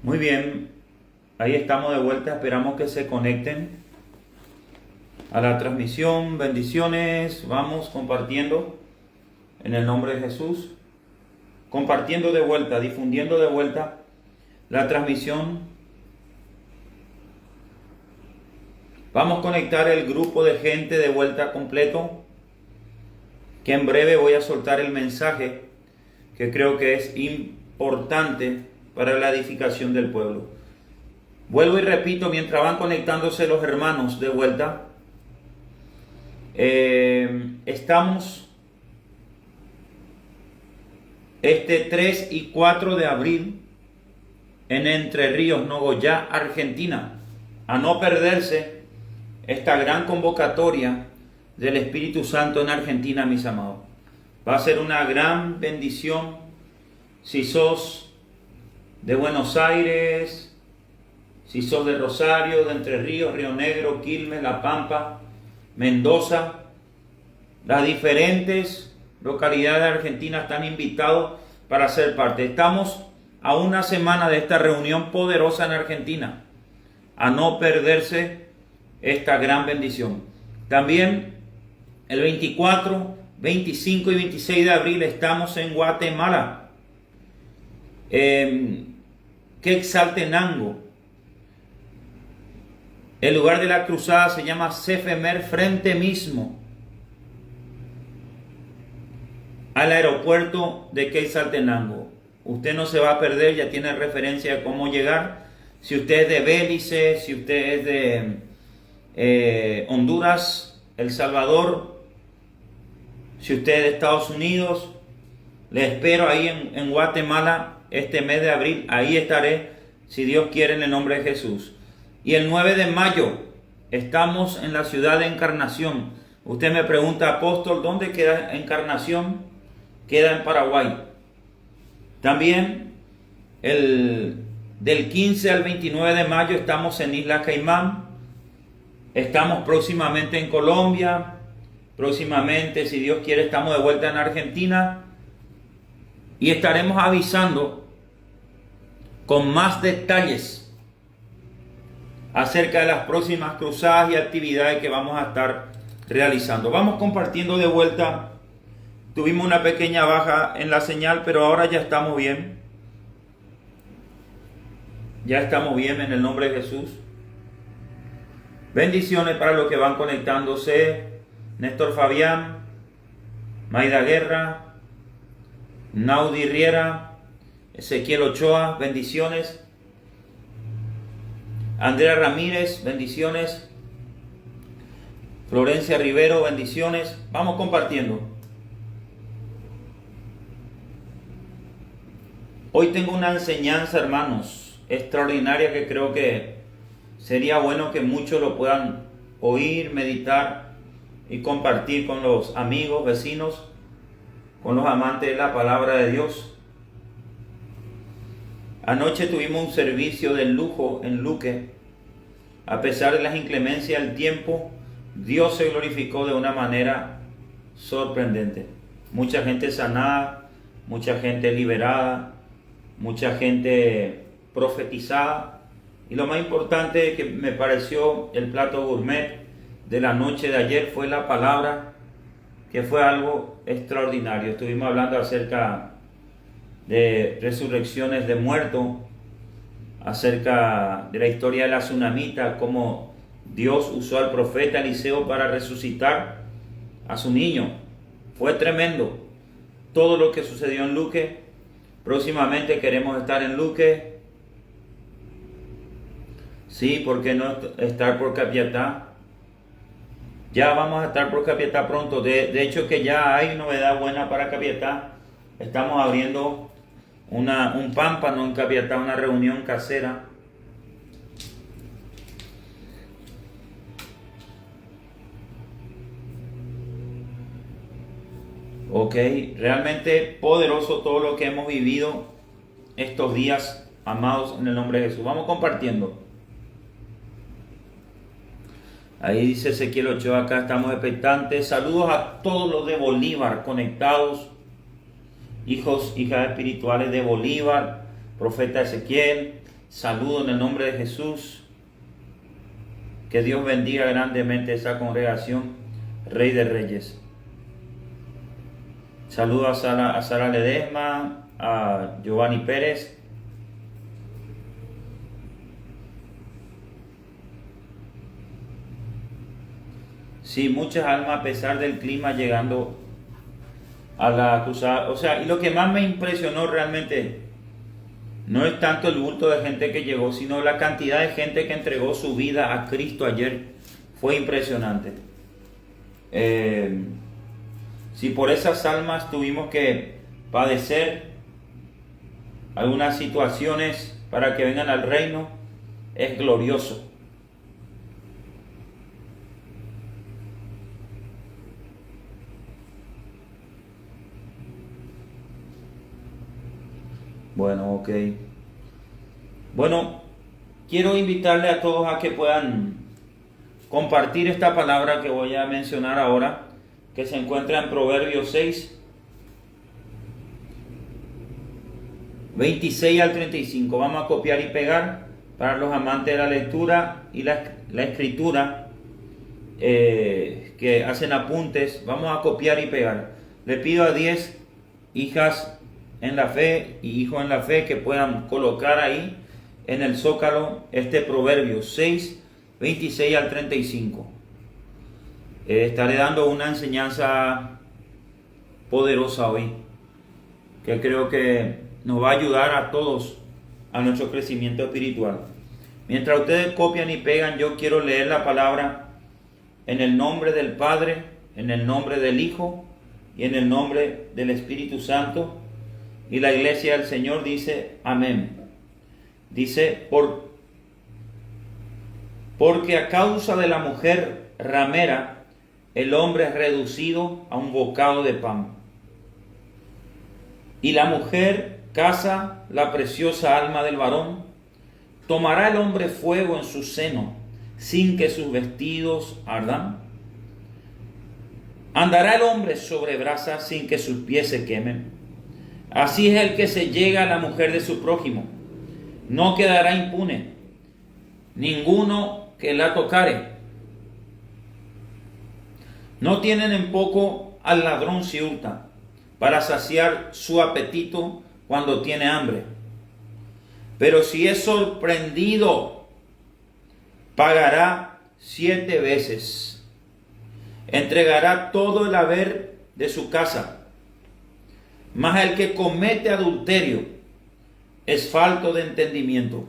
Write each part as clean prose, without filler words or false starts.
Muy bien, ahí estamos de vuelta, esperamos que se conecten a la transmisión. Bendiciones, vamos compartiendo en el nombre de Jesús, compartiendo de vuelta, difundiendo de vuelta la transmisión. Vamos a conectar el grupo de gente de vuelta completo, que en breve voy a soltar el mensaje que creo que es importante para la edificación del pueblo. Vuelvo y repito, mientras van conectándose los hermanos de vuelta, estamos este 3 y 4 de abril en Entre Ríos, Nogoyá, Argentina. A no perderse esta gran convocatoria del Espíritu Santo en Argentina, mis amados. Va a ser una gran bendición si sos de Buenos Aires, si sos de Rosario, de Entre Ríos, Río Negro, Quilmes, La Pampa, Mendoza. Las diferentes localidades de Argentina están invitados para ser parte. Estamos a una semana de esta reunión poderosa en Argentina. A no perderse esta gran bendición. También el 24, 25 y 26 de abril estamos en Guatemala. Quetzaltenango. El lugar de la cruzada se llama Cefemer, frente mismo al aeropuerto de Quetzaltenango. Usted no se va a perder, ya tiene referencia de cómo llegar. Si usted es de Belice, si usted es de Honduras, El Salvador, si usted es de Estados Unidos, le espero ahí en Guatemala este mes de abril. Ahí estaré, si Dios quiere, en el nombre de Jesús. Y el 9 de mayo estamos en la ciudad de Encarnación. Usted me pregunta, apóstol, ¿dónde queda Encarnación? Queda en Paraguay. También del 15 al 29 de mayo estamos en Isla Caimán. Estamos próximamente en Colombia. Próximamente, si Dios quiere, estamos de vuelta en Argentina. Y estaremos avisando con más detalles acerca de las próximas cruzadas y actividades que vamos a estar realizando. Vamos compartiendo de vuelta. Tuvimos una pequeña baja en la señal, pero ahora ya estamos bien. Ya estamos bien en el nombre de Jesús. Bendiciones para los que van conectándose. Néstor Fabián, Maida Guerra, Naudi Riera, Ezequiel Ochoa, bendiciones. Andrea Ramírez, bendiciones. Florencia Rivero, bendiciones. Vamos compartiendo. Hoy tengo una enseñanza, hermanos, extraordinaria, que creo que sería bueno que muchos lo puedan oír, meditar y compartir con los amigos, vecinos, con los amantes de la palabra de Dios. Anoche tuvimos un servicio de lujo en Luque. A pesar de las inclemencias del tiempo, Dios se glorificó de una manera sorprendente. Mucha gente sanada, mucha gente liberada, mucha gente profetizada. Y lo más importante que me pareció el plato gourmet de la noche de ayer fue la palabra, que fue algo extraordinario. Estuvimos hablando acerca de resurrecciones de muertos, acerca de la historia de la tsunamita, cómo Dios usó al profeta Eliseo para resucitar a su niño. Fue tremendo todo lo que sucedió en Luque. Próximamente queremos estar en Luque. Sí, ¿por qué no estar por Capiatá? Ya vamos a estar por Capiatá pronto. De hecho que ya hay novedad buena para Capiatá. Estamos abriendo un pámpano en Capiatá, una reunión casera. Ok, realmente poderoso todo lo que hemos vivido estos días, amados, en el nombre de Jesús. Vamos compartiendo. Ahí dice Ezequiel Ochoa, acá estamos expectantes. Saludos a todos los de Bolívar conectados. Hijos, hijas espirituales de Bolívar, profeta Ezequiel, Saludo en el nombre de Jesús. Que Dios bendiga grandemente esa congregación, Rey de Reyes. Saludo a Sara Ledesma, a Giovanni Pérez. Sí, muchas almas a pesar del clima llegando a la cruzada. O sea, y lo que más me impresionó realmente no es tanto el bulto de gente que llegó, sino la cantidad de gente que entregó su vida a Cristo ayer. Fue impresionante. Si por esas almas tuvimos que padecer algunas situaciones para que vengan al reino, es glorioso. Bueno, ok. Bueno, quiero invitarle a todos a que puedan compartir esta palabra que voy a mencionar ahora, que se encuentra en Proverbios 6, 26 al 35. Vamos a copiar y pegar para los amantes de la lectura y la escritura, que hacen apuntes. Vamos a copiar y pegar. Le pido a 10 hijas en la fe y hijos en la fe que puedan colocar ahí en el zócalo este Proverbio 6, 26 al 35. Estaré dando una enseñanza poderosa hoy, que creo que nos va a ayudar a todos a nuestro crecimiento espiritual. Mientras ustedes copian y pegan, yo quiero leer la palabra en el nombre del Padre, en el nombre del Hijo y en el nombre del Espíritu Santo. Y la iglesia del Señor dice amén. Dice, porque a causa de la mujer ramera, el hombre es reducido a un bocado de pan. Y la mujer caza la preciosa alma del varón. ¿Tomará el hombre fuego en su seno sin que sus vestidos ardan? ¿Andará el hombre sobre brasas sin que sus pies se quemen? Así es el que se llega a la mujer de su prójimo. No quedará impune ninguno que la tocare. No tienen en poco al ladrón si hurta, para saciar su apetito cuando tiene hambre. Pero si es sorprendido, pagará 7 veces. Entregará todo el haber de su casa. Mas el que comete adulterio es falto de entendimiento.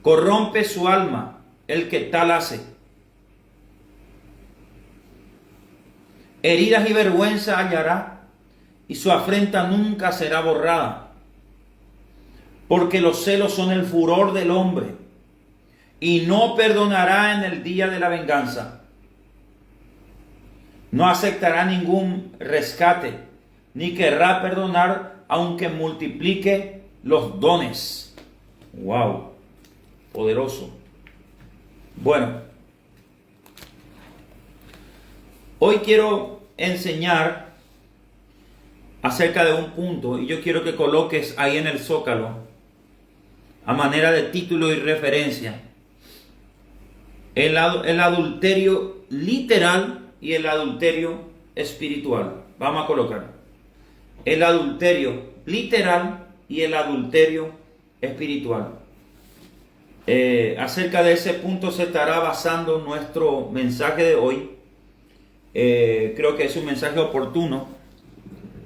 Corrompe su alma el que tal hace. Heridas y vergüenza hallará, y su afrenta nunca será borrada. Porque los celos son el furor del hombre, y no perdonará en el día de la venganza. No aceptará ningún rescate, ni querrá perdonar aunque multiplique los dones. ¡Wow! Poderoso. Bueno, hoy quiero enseñar acerca de un punto, y yo quiero que coloques ahí en el zócalo, a manera de título y referencia, el adulterio literal y el adulterio espiritual. Vamos a colocar el adulterio literal y el adulterio espiritual. Acerca de ese punto se estará basando nuestro mensaje de hoy. Creo que es un mensaje oportuno.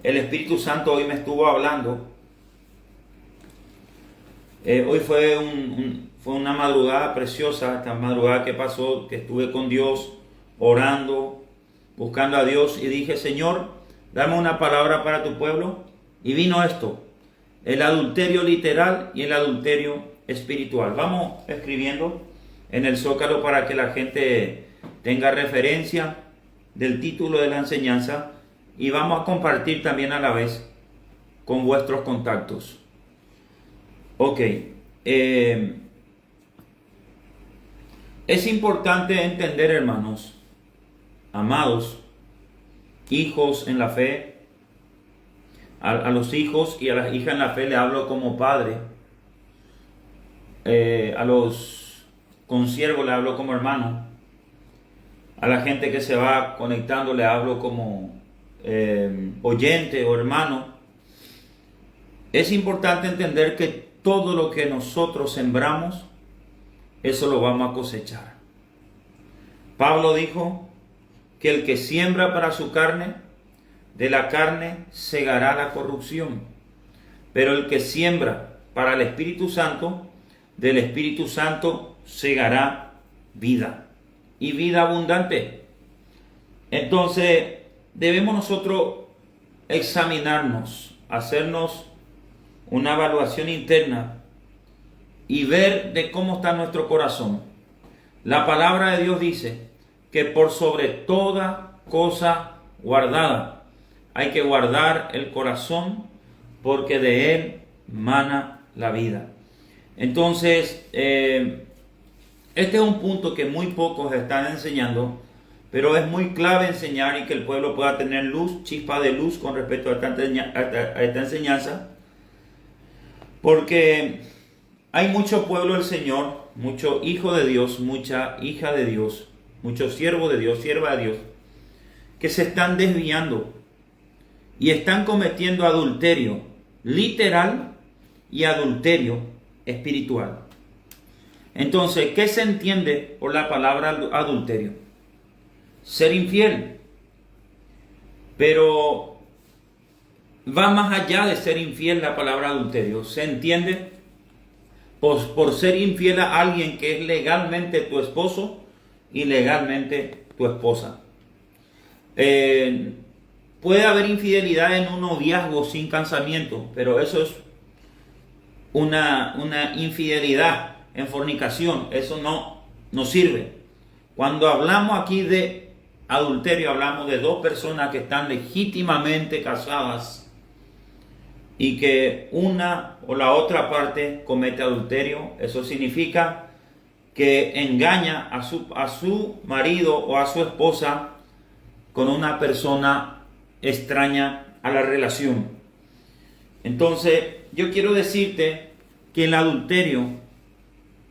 El Espíritu Santo hoy me estuvo hablando. Hoy fue una madrugada preciosa, esta madrugada que pasó, que estuve con Dios, orando, buscando a Dios, y dije, Señor, dame una palabra para tu pueblo. Y vino esto, el adulterio literal y el adulterio espiritual. Vamos escribiendo en el zócalo para que la gente tenga referencia del título de la enseñanza, y vamos a compartir también a la vez con vuestros contactos. Ok, es importante entender, hermanos, amados, hijos en la fe, a los hijos y a las hijas en la fe le hablo como padre. A los consiervos le hablo como hermano. A la gente que se va conectando le hablo como oyente o hermano. Es importante entender que todo lo que nosotros sembramos, eso lo vamos a cosechar. Pablo dijo que el que siembra para su carne, de la carne segará la corrupción. Pero el que siembra para el Espíritu Santo, del Espíritu Santo segará vida. Y vida abundante. Entonces, debemos nosotros examinarnos, hacernos una evaluación interna y ver de cómo está nuestro corazón. La palabra de Dios dice que por sobre toda cosa guardada hay que guardar el corazón, porque de él mana la vida. Entonces, este es un punto que muy pocos están enseñando, pero es muy clave enseñar y que el pueblo pueda tener luz, chispa de luz con respecto a esta enseñanza, porque hay mucho pueblo del Señor, mucho hijo de Dios, mucha hija de Dios, mucho siervo de Dios, sierva de Dios, que se están desviando y están cometiendo adulterio literal y adulterio espiritual. Entonces, ¿qué se entiende por la palabra adulterio? Ser infiel. Pero va más allá de ser infiel la palabra adulterio. Se entiende por ser infiel a alguien que es legalmente tu esposo y legalmente tu esposa. Puede haber infidelidad en un noviazgo sin casamiento, pero eso es una infidelidad en fornicación. Eso no sirve. Cuando hablamos aquí de adulterio, hablamos de dos personas que están legítimamente casadas y que una o la otra parte comete adulterio. Eso significa que engaña a su marido o a su esposa con una persona extraña a la relación. Entonces, yo quiero decirte que el adulterio,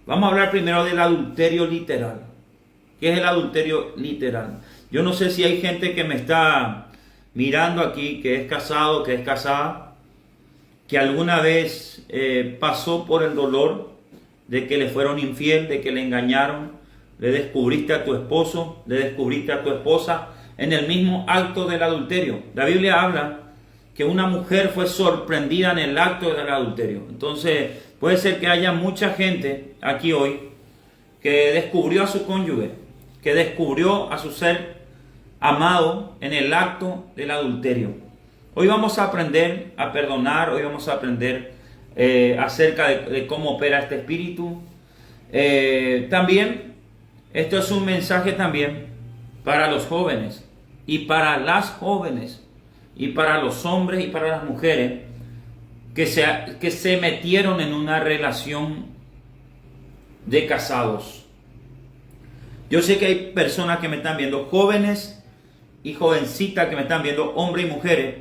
vamos a hablar primero del adulterio literal. ¿Qué es el adulterio literal? Yo no sé si hay gente que me está mirando aquí, que es casado, que es casada, que alguna vez pasó por el dolor de que le fueron infiel, de que le engañaron, le descubriste a tu esposo, le descubriste a tu esposa en el mismo acto del adulterio. La Biblia habla que una mujer fue sorprendida en el acto del adulterio. Entonces, puede ser que haya mucha gente aquí hoy que descubrió a su cónyuge, que descubrió a su ser amado en el acto del adulterio. Hoy vamos a aprender a perdonar, hoy vamos a aprender acerca de cómo opera este espíritu. También, esto es un mensaje también para los jóvenes y para las jóvenes y para los hombres y para las mujeres que se metieron en una relación de casados. Yo sé que hay personas que me están viendo, jóvenes y jovencitas que me están viendo, hombres y mujeres,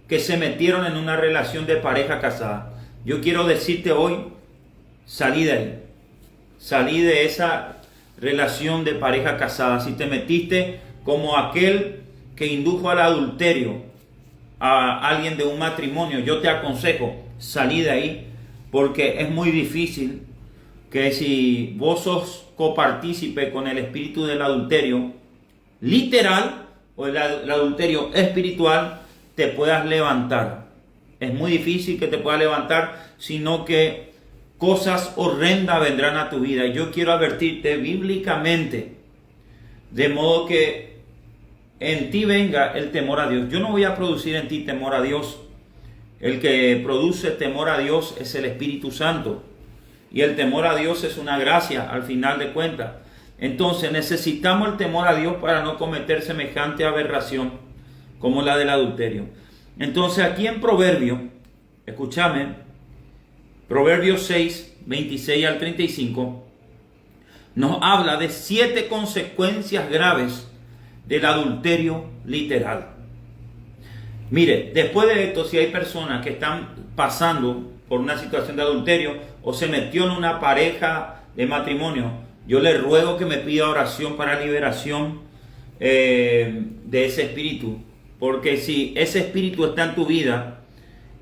que se metieron en una relación de pareja casada. Yo quiero decirte hoy, salí de ahí. Salí de esa relación de pareja casada. Si te metiste como aquel que indujo al adulterio a alguien de un matrimonio, yo te aconsejo, salí de ahí, porque es muy difícil que si vos sos copartícipe con el espíritu del adulterio literal o el adulterio espiritual, te puedas levantar. Es muy difícil que te puedas levantar, sino que cosas horrendas vendrán a tu vida. Yo quiero advertirte bíblicamente, de modo que en ti venga el temor a Dios. Yo no voy a producir en ti temor a Dios. El que produce temor a Dios es el Espíritu Santo. Y el temor a Dios es una gracia al final de cuentas. Entonces necesitamos el temor a Dios para no cometer semejante aberración como la del adulterio. Entonces aquí en Proverbio, escúchame, Proverbios 6, 26 al 35, nos habla de 7 consecuencias graves del adulterio literal. Mire, después de esto, si hay personas que están pasando por una situación de adulterio o se metió en una pareja de matrimonio, yo le ruego que me pida oración para liberación de ese espíritu. Porque si ese espíritu está en tu vida,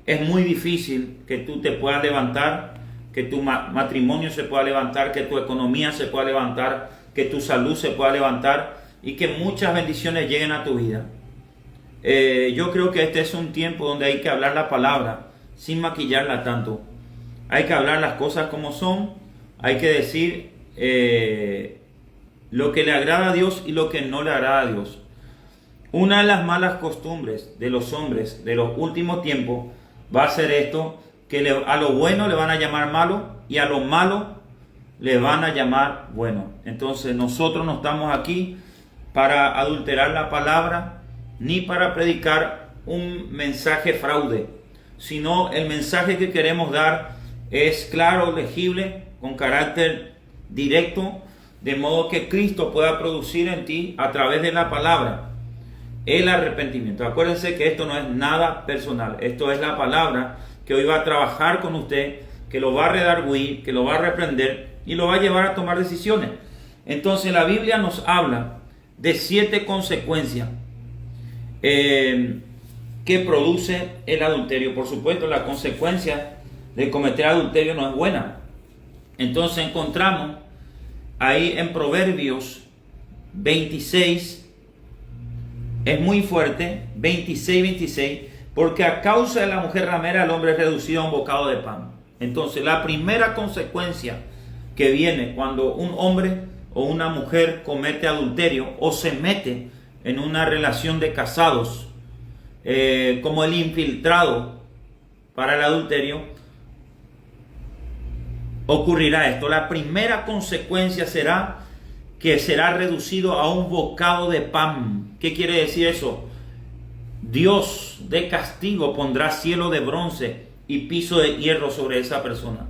es muy difícil que tú te puedas levantar, que tu matrimonio se pueda levantar, que tu economía se pueda levantar, que tu salud se pueda levantar y que muchas bendiciones lleguen a tu vida. Yo creo que este es un tiempo donde hay que hablar la palabra sin maquillarla tanto. Hay que hablar las cosas como son, hay que decir lo que le agrada a Dios y lo que no le agrada a Dios. Una de las malas costumbres de los hombres de los últimos tiempos va a ser esto, que a lo bueno le van a llamar malo y a lo malo le van a llamar bueno. Entonces nosotros no estamos aquí para adulterar la palabra ni para predicar un mensaje fraude, sino el mensaje que queremos dar es claro, legible, con carácter directo, de modo que Cristo pueda producir en ti a través de la palabra el arrepentimiento. Acuérdense que esto no es nada personal, esto es la palabra que hoy va a trabajar con usted, que lo va a redarguir, que lo va a reprender y lo va a llevar a tomar decisiones. Entonces la Biblia nos habla de 7 consecuencias que produce el adulterio. Por supuesto, la consecuencia de cometer adulterio no es buena. Entonces encontramos ahí en Proverbios 26, es muy fuerte, 26, porque a causa de la mujer ramera el hombre es reducido a un bocado de pan. Entonces la primera consecuencia que viene cuando un hombre o una mujer comete adulterio o se mete en una relación de casados, como el infiltrado para el adulterio, ocurrirá esto. La primera consecuencia será que será reducido a un bocado de pan. ¿Qué quiere decir eso? Dios de castigo pondrá cielo de bronce y piso de hierro sobre esa persona.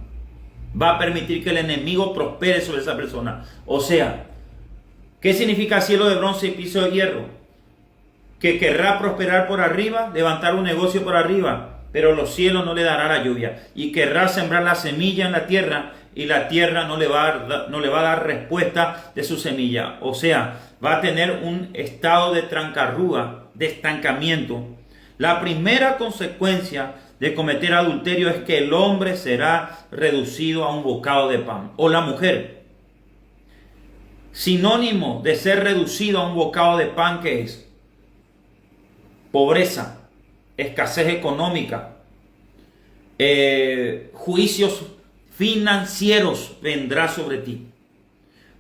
Va a permitir que el enemigo prospere sobre esa persona. O sea, ¿qué significa cielo de bronce y piso de hierro? Que querrá prosperar por arriba, levantar un negocio por arriba, pero los cielos no le darán la lluvia. Y querrá sembrar la semilla en la tierra, y la tierra no le va a dar respuesta de su semilla. O sea, va a tener un estado de trancarrúa, de estancamiento. La primera consecuencia de cometer adulterio es que el hombre será reducido a un bocado de pan, o la mujer. Sinónimo de ser reducido a un bocado de pan, ¿qué es? Pobreza, escasez económica, juicios financieros vendrá sobre ti.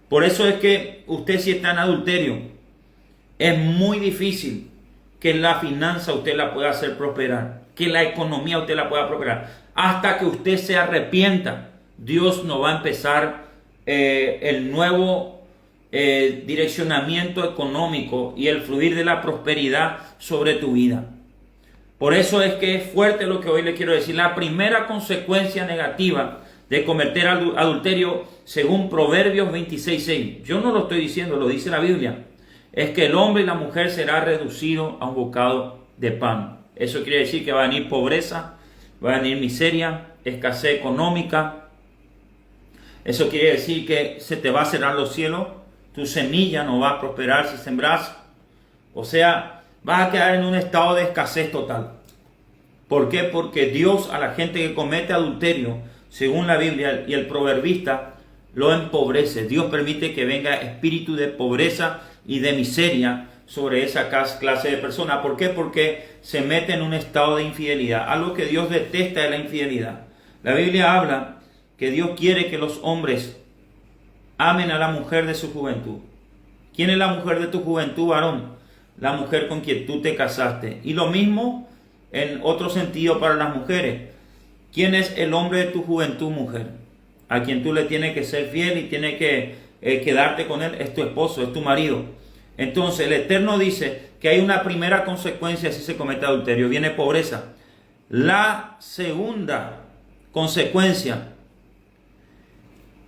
Por eso es que usted, si está en adulterio, es muy difícil que la finanza usted la pueda hacer prosperar, que la economía usted la pueda prosperar. Hasta que usted se arrepienta, Dios no va a empezar el nuevo direccionamiento económico y el fluir de la prosperidad sobre tu vida. Por eso es que es fuerte lo que hoy le quiero decir. La primera consecuencia negativa de cometer adulterio, según Proverbios 26:6, yo no lo estoy diciendo, lo dice la Biblia, es que el hombre y la mujer será reducido a un bocado de pan. Eso quiere decir que va a venir pobreza, va a venir miseria, escasez económica. Eso quiere decir que se te va a cerrar los cielos, tu semilla no va a prosperar si sembras. O sea, vas a quedar en un estado de escasez total. ¿Por qué? Porque Dios a la gente que comete adulterio, según la Biblia y el proverbista, lo empobrece. Dios permite que venga espíritu de pobreza y de miseria sobre esa clase de personas. ¿Por qué? Porque se mete en un estado de infidelidad. Algo que Dios detesta es la infidelidad. La Biblia habla que Dios quiere que los hombres amen a la mujer de su juventud. ¿Quién es la mujer de tu juventud, varón? La mujer con quien tú te casaste. Y lo mismo en otro sentido para las mujeres. ¿Quién es el hombre de tu juventud, mujer? A quien tú le tienes que ser fiel y tienes que quedarte con él, es tu esposo, es tu marido. Entonces el Eterno dice que hay una primera consecuencia si se comete adulterio, viene pobreza. La segunda consecuencia,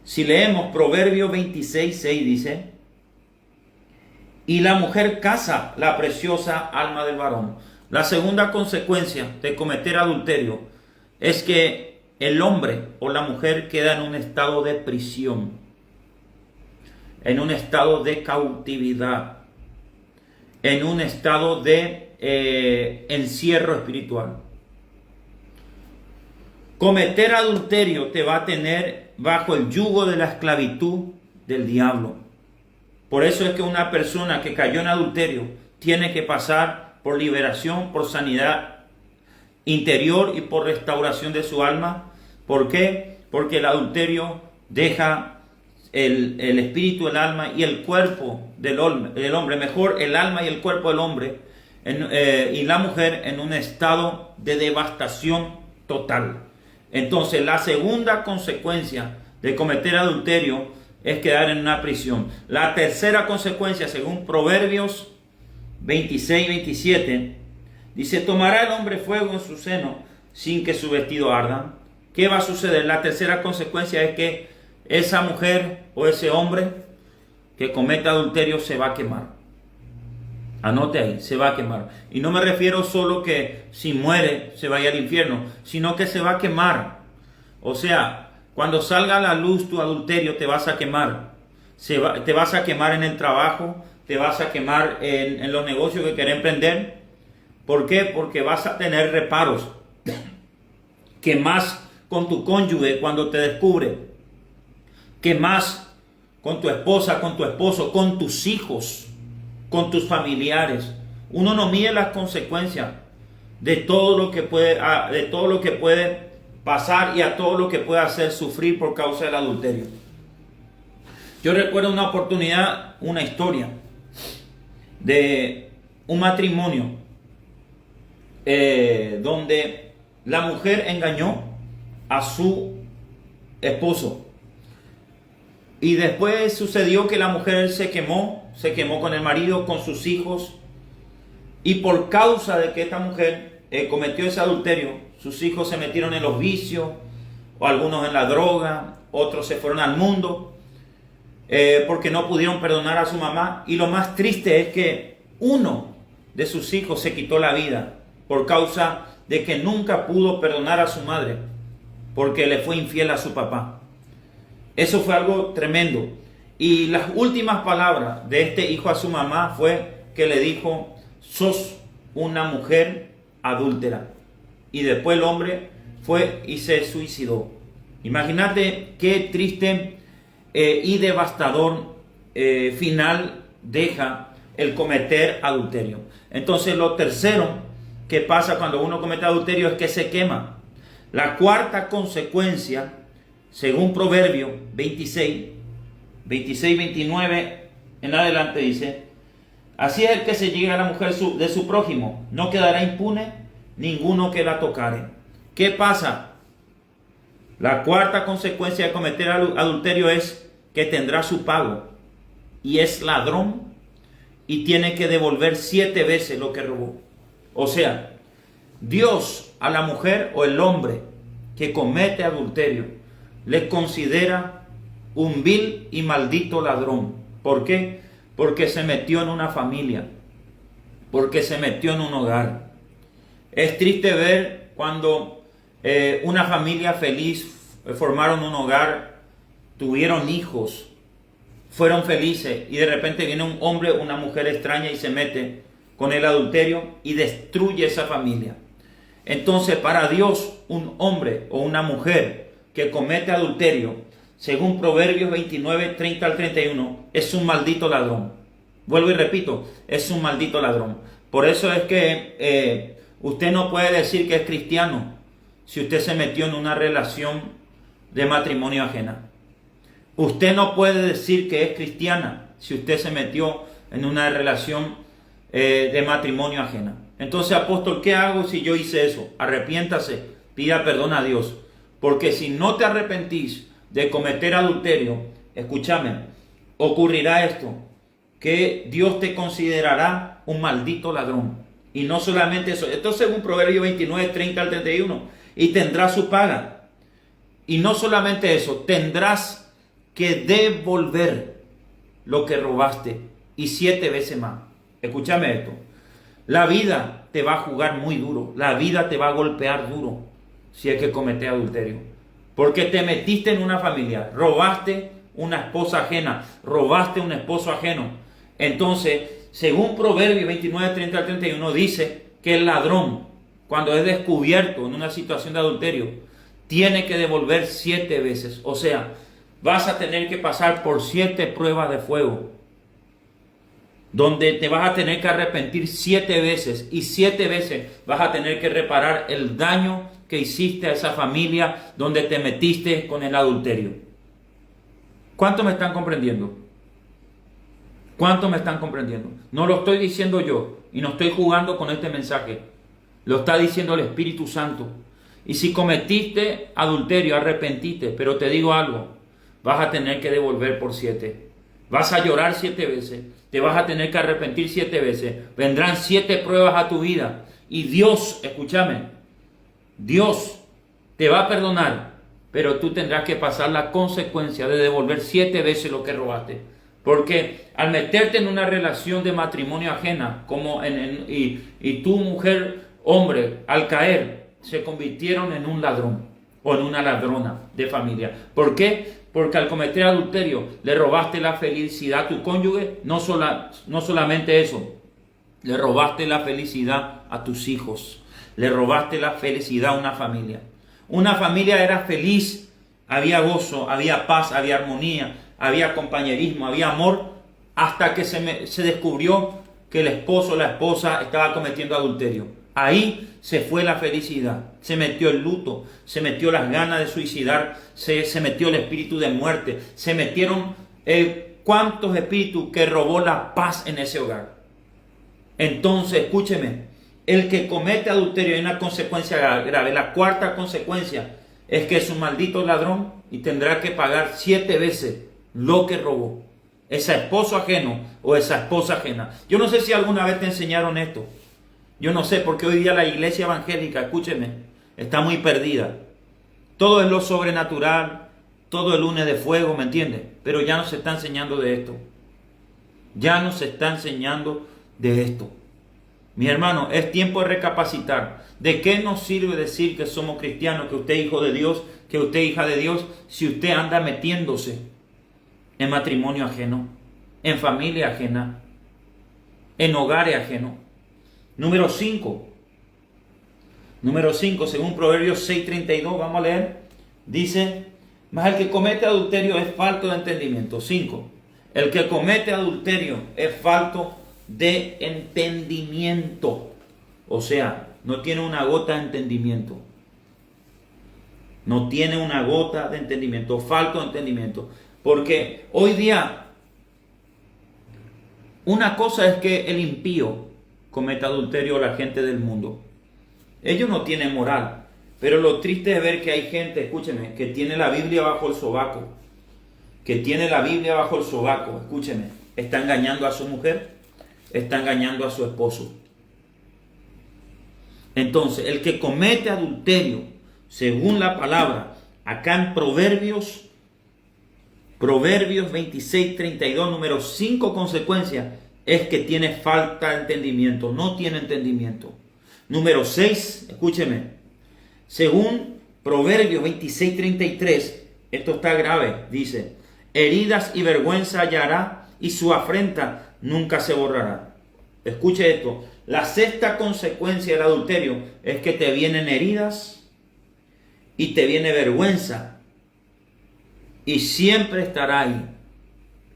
si leemos Proverbios 26:6, dice: y la mujer caza la preciosa alma del varón. La segunda consecuencia de cometer adulterio es que el hombre o la mujer queda en un estado de prisión, en un estado de cautividad, en un estado de encierro espiritual. Cometer adulterio te va a tener bajo el yugo de la esclavitud del diablo. Por eso es que una persona que cayó en adulterio tiene que pasar por liberación, por sanidad interior y por restauración de su alma. ¿Por qué? Porque el adulterio deja el espíritu, el alma y el cuerpo del hombre, mejor el alma y el cuerpo del hombre y la mujer en un estado de devastación total. Entonces la segunda consecuencia de cometer adulterio es quedar en una prisión. La tercera consecuencia, según Proverbios 26-27, dice: tomará el hombre fuego en su seno sin que su vestido arda. ¿Qué va a suceder? La tercera consecuencia es que esa mujer o ese hombre que cometa adulterio se va a quemar. Anote ahí, se va a quemar. Y no me refiero solo que si muere se vaya al infierno, sino que se va a quemar. O sea, cuando salga a la luz tu adulterio te vas a quemar. Te vas a quemar en el trabajo, te vas a quemar en los negocios que querés emprender. ¿Por qué? Porque vas a tener reparos. Que más con tu cónyuge cuando te descubre. Que más con tu esposa, con tu esposo, con tus hijos, con tus familiares. Uno no mide las consecuencias de todo lo que puede pasar y a todo lo que puede hacer sufrir por causa del adulterio. Yo recuerdo una oportunidad, una historia de un matrimonio donde la mujer engañó a su esposo. Y después sucedió que la mujer se quemó con el marido, con sus hijos. Y por causa de que esta mujer cometió ese adulterio, sus hijos se metieron en los vicios, o algunos en la droga, otros se fueron al mundo, porque no pudieron perdonar a su mamá. Y lo más triste es que uno de sus hijos se quitó la vida por causa de que nunca pudo perdonar a su madre, porque le fue infiel a su papá. Eso fue algo tremendo. Y las últimas palabras de este hijo a su mamá fue que le dijo: sos una mujer adúltera. Y después el hombre fue y se suicidó. Imagínate qué triste y devastador final deja el cometer adulterio. Entonces lo tercero que pasa cuando uno comete adulterio es que se quema. La cuarta consecuencia, según Proverbio 26-29 en adelante, dice: así es el que se llega a la mujer de su prójimo, no quedará impune ninguno que la tocare. ¿Qué pasa? La cuarta consecuencia de cometer adulterio es que tendrá su pago, y es ladrón y tiene que devolver 7 veces lo que robó. O sea, Dios a la mujer o el hombre que comete adulterio le considera un vil y maldito ladrón. ¿Por qué? Porque se metió en una familia, porque se metió en un hogar. Es triste ver cuando una familia feliz formaron un hogar, tuvieron hijos, fueron felices, y de repente viene un hombre o una mujer extraña y se mete con el adulterio y destruye esa familia. Entonces, para Dios, un hombre o una mujer que comete adulterio, según Proverbios 29-30-31, es un maldito ladrón. Vuelvo y repito, es un maldito ladrón. Por eso es que usted no puede decir que es cristiano si usted se metió en una relación de matrimonio ajena. Usted no puede decir que es cristiana si usted se metió en una relación de matrimonio ajena. Entonces, apóstol, ¿qué hago si yo hice eso? Arrepiéntase, pida perdón a Dios. Porque si no te arrepentís de cometer adulterio, escúchame, ocurrirá esto: que Dios te considerará un maldito ladrón. Y no solamente eso, esto es según Proverbios 29-30-31, y tendrás su paga. Y no solamente eso, tendrás que devolver lo que robaste, y 7 veces más. Escúchame esto: la vida te va a jugar muy duro, la vida te va a golpear duro. si es que cometés adulterio. Porque te metiste en una familia, robaste una esposa ajena, robaste un esposo ajeno. Entonces, según Proverbios 29, 30 al 31, dice que el ladrón, cuando es descubierto en una situación de adulterio, tiene que devolver 7 veces. O sea, vas a tener que pasar por 7 pruebas de fuego, donde te vas a tener que arrepentir 7 veces, y 7 veces vas a tener que reparar el daño que hiciste a esa familia donde te metiste con el adulterio. ¿Cuánto me están comprendiendo? ¿Cuánto me están comprendiendo? No lo estoy diciendo yo y no estoy jugando con este mensaje. Lo está diciendo el Espíritu Santo. Y si cometiste adulterio, arrepentiste, pero te digo algo, vas a tener que devolver por 7. Vas a llorar 7 veces, te vas a tener que arrepentir 7 veces. Vendrán 7 pruebas a tu vida y Dios, escúchame, Dios te va a perdonar, pero tú tendrás que pasar la consecuencia de devolver 7 veces lo que robaste. Porque al meterte en una relación de matrimonio ajena, y tu mujer, hombre, al caer, se convirtieron en un ladrón o en una ladrona de familia. ¿Por qué? Porque al cometer adulterio le robaste la felicidad a tu cónyuge. No solamente eso, le robaste la felicidad a tus hijos. Le robaste la felicidad a una familia. Una familia era feliz, había gozo, había paz, había armonía, había compañerismo, había amor, hasta que se descubrió que el esposo o la esposa estaba cometiendo adulterio. Ahí se fue la felicidad, se metió el luto, se metió las ganas de suicidar, se metió el espíritu de muerte, se metieron cuántos espíritus que robó la paz en ese hogar. Entonces, escúcheme, el que comete adulterio hay una consecuencia grave. La cuarta consecuencia es que es un maldito ladrón y tendrá que pagar 7 veces lo que robó. Ese esposo ajeno o esa esposa ajena. Yo no sé si alguna vez te enseñaron esto. Yo no sé, porque hoy día la iglesia evangélica, escúcheme, está muy perdida. Todo es lo sobrenatural, todo el lunes de fuego, ¿me entiendes? Pero ya no se está enseñando de esto. Ya no se está enseñando de esto. Mi hermano, es tiempo de recapacitar. ¿De qué nos sirve decir que somos cristianos, que usted es hijo de Dios, que usted es hija de Dios, si usted anda metiéndose en matrimonio ajeno, en familia ajena, en hogares ajenos? Número 5, según Proverbios 6:32, vamos a leer, dice, mas el que comete adulterio es falto de entendimiento. 5, el que comete adulterio es falto de entendimiento. O sea, no tiene una gota de entendimiento. No tiene una gota de entendimiento, falto de entendimiento. Porque hoy día, una cosa es que el impío cometa adulterio, la gente del mundo. Ellos no tienen moral. Pero lo triste es ver que hay gente, escúcheme, que tiene la Biblia bajo el sobaco. Que tiene la Biblia bajo el sobaco, escúcheme. Está engañando a su mujer, está engañando a su esposo. Entonces, el que comete adulterio, según la palabra, acá en Proverbios 26:32, número 5 consecuencias, es que tiene falta de entendimiento, no tiene entendimiento. Número 6, escúcheme, según Proverbios 26:33, esto está grave, dice, heridas y vergüenza hallará y su afrenta nunca se borrará. Escuche esto, la sexta consecuencia del adulterio es que te vienen heridas y te viene vergüenza y siempre estará ahí.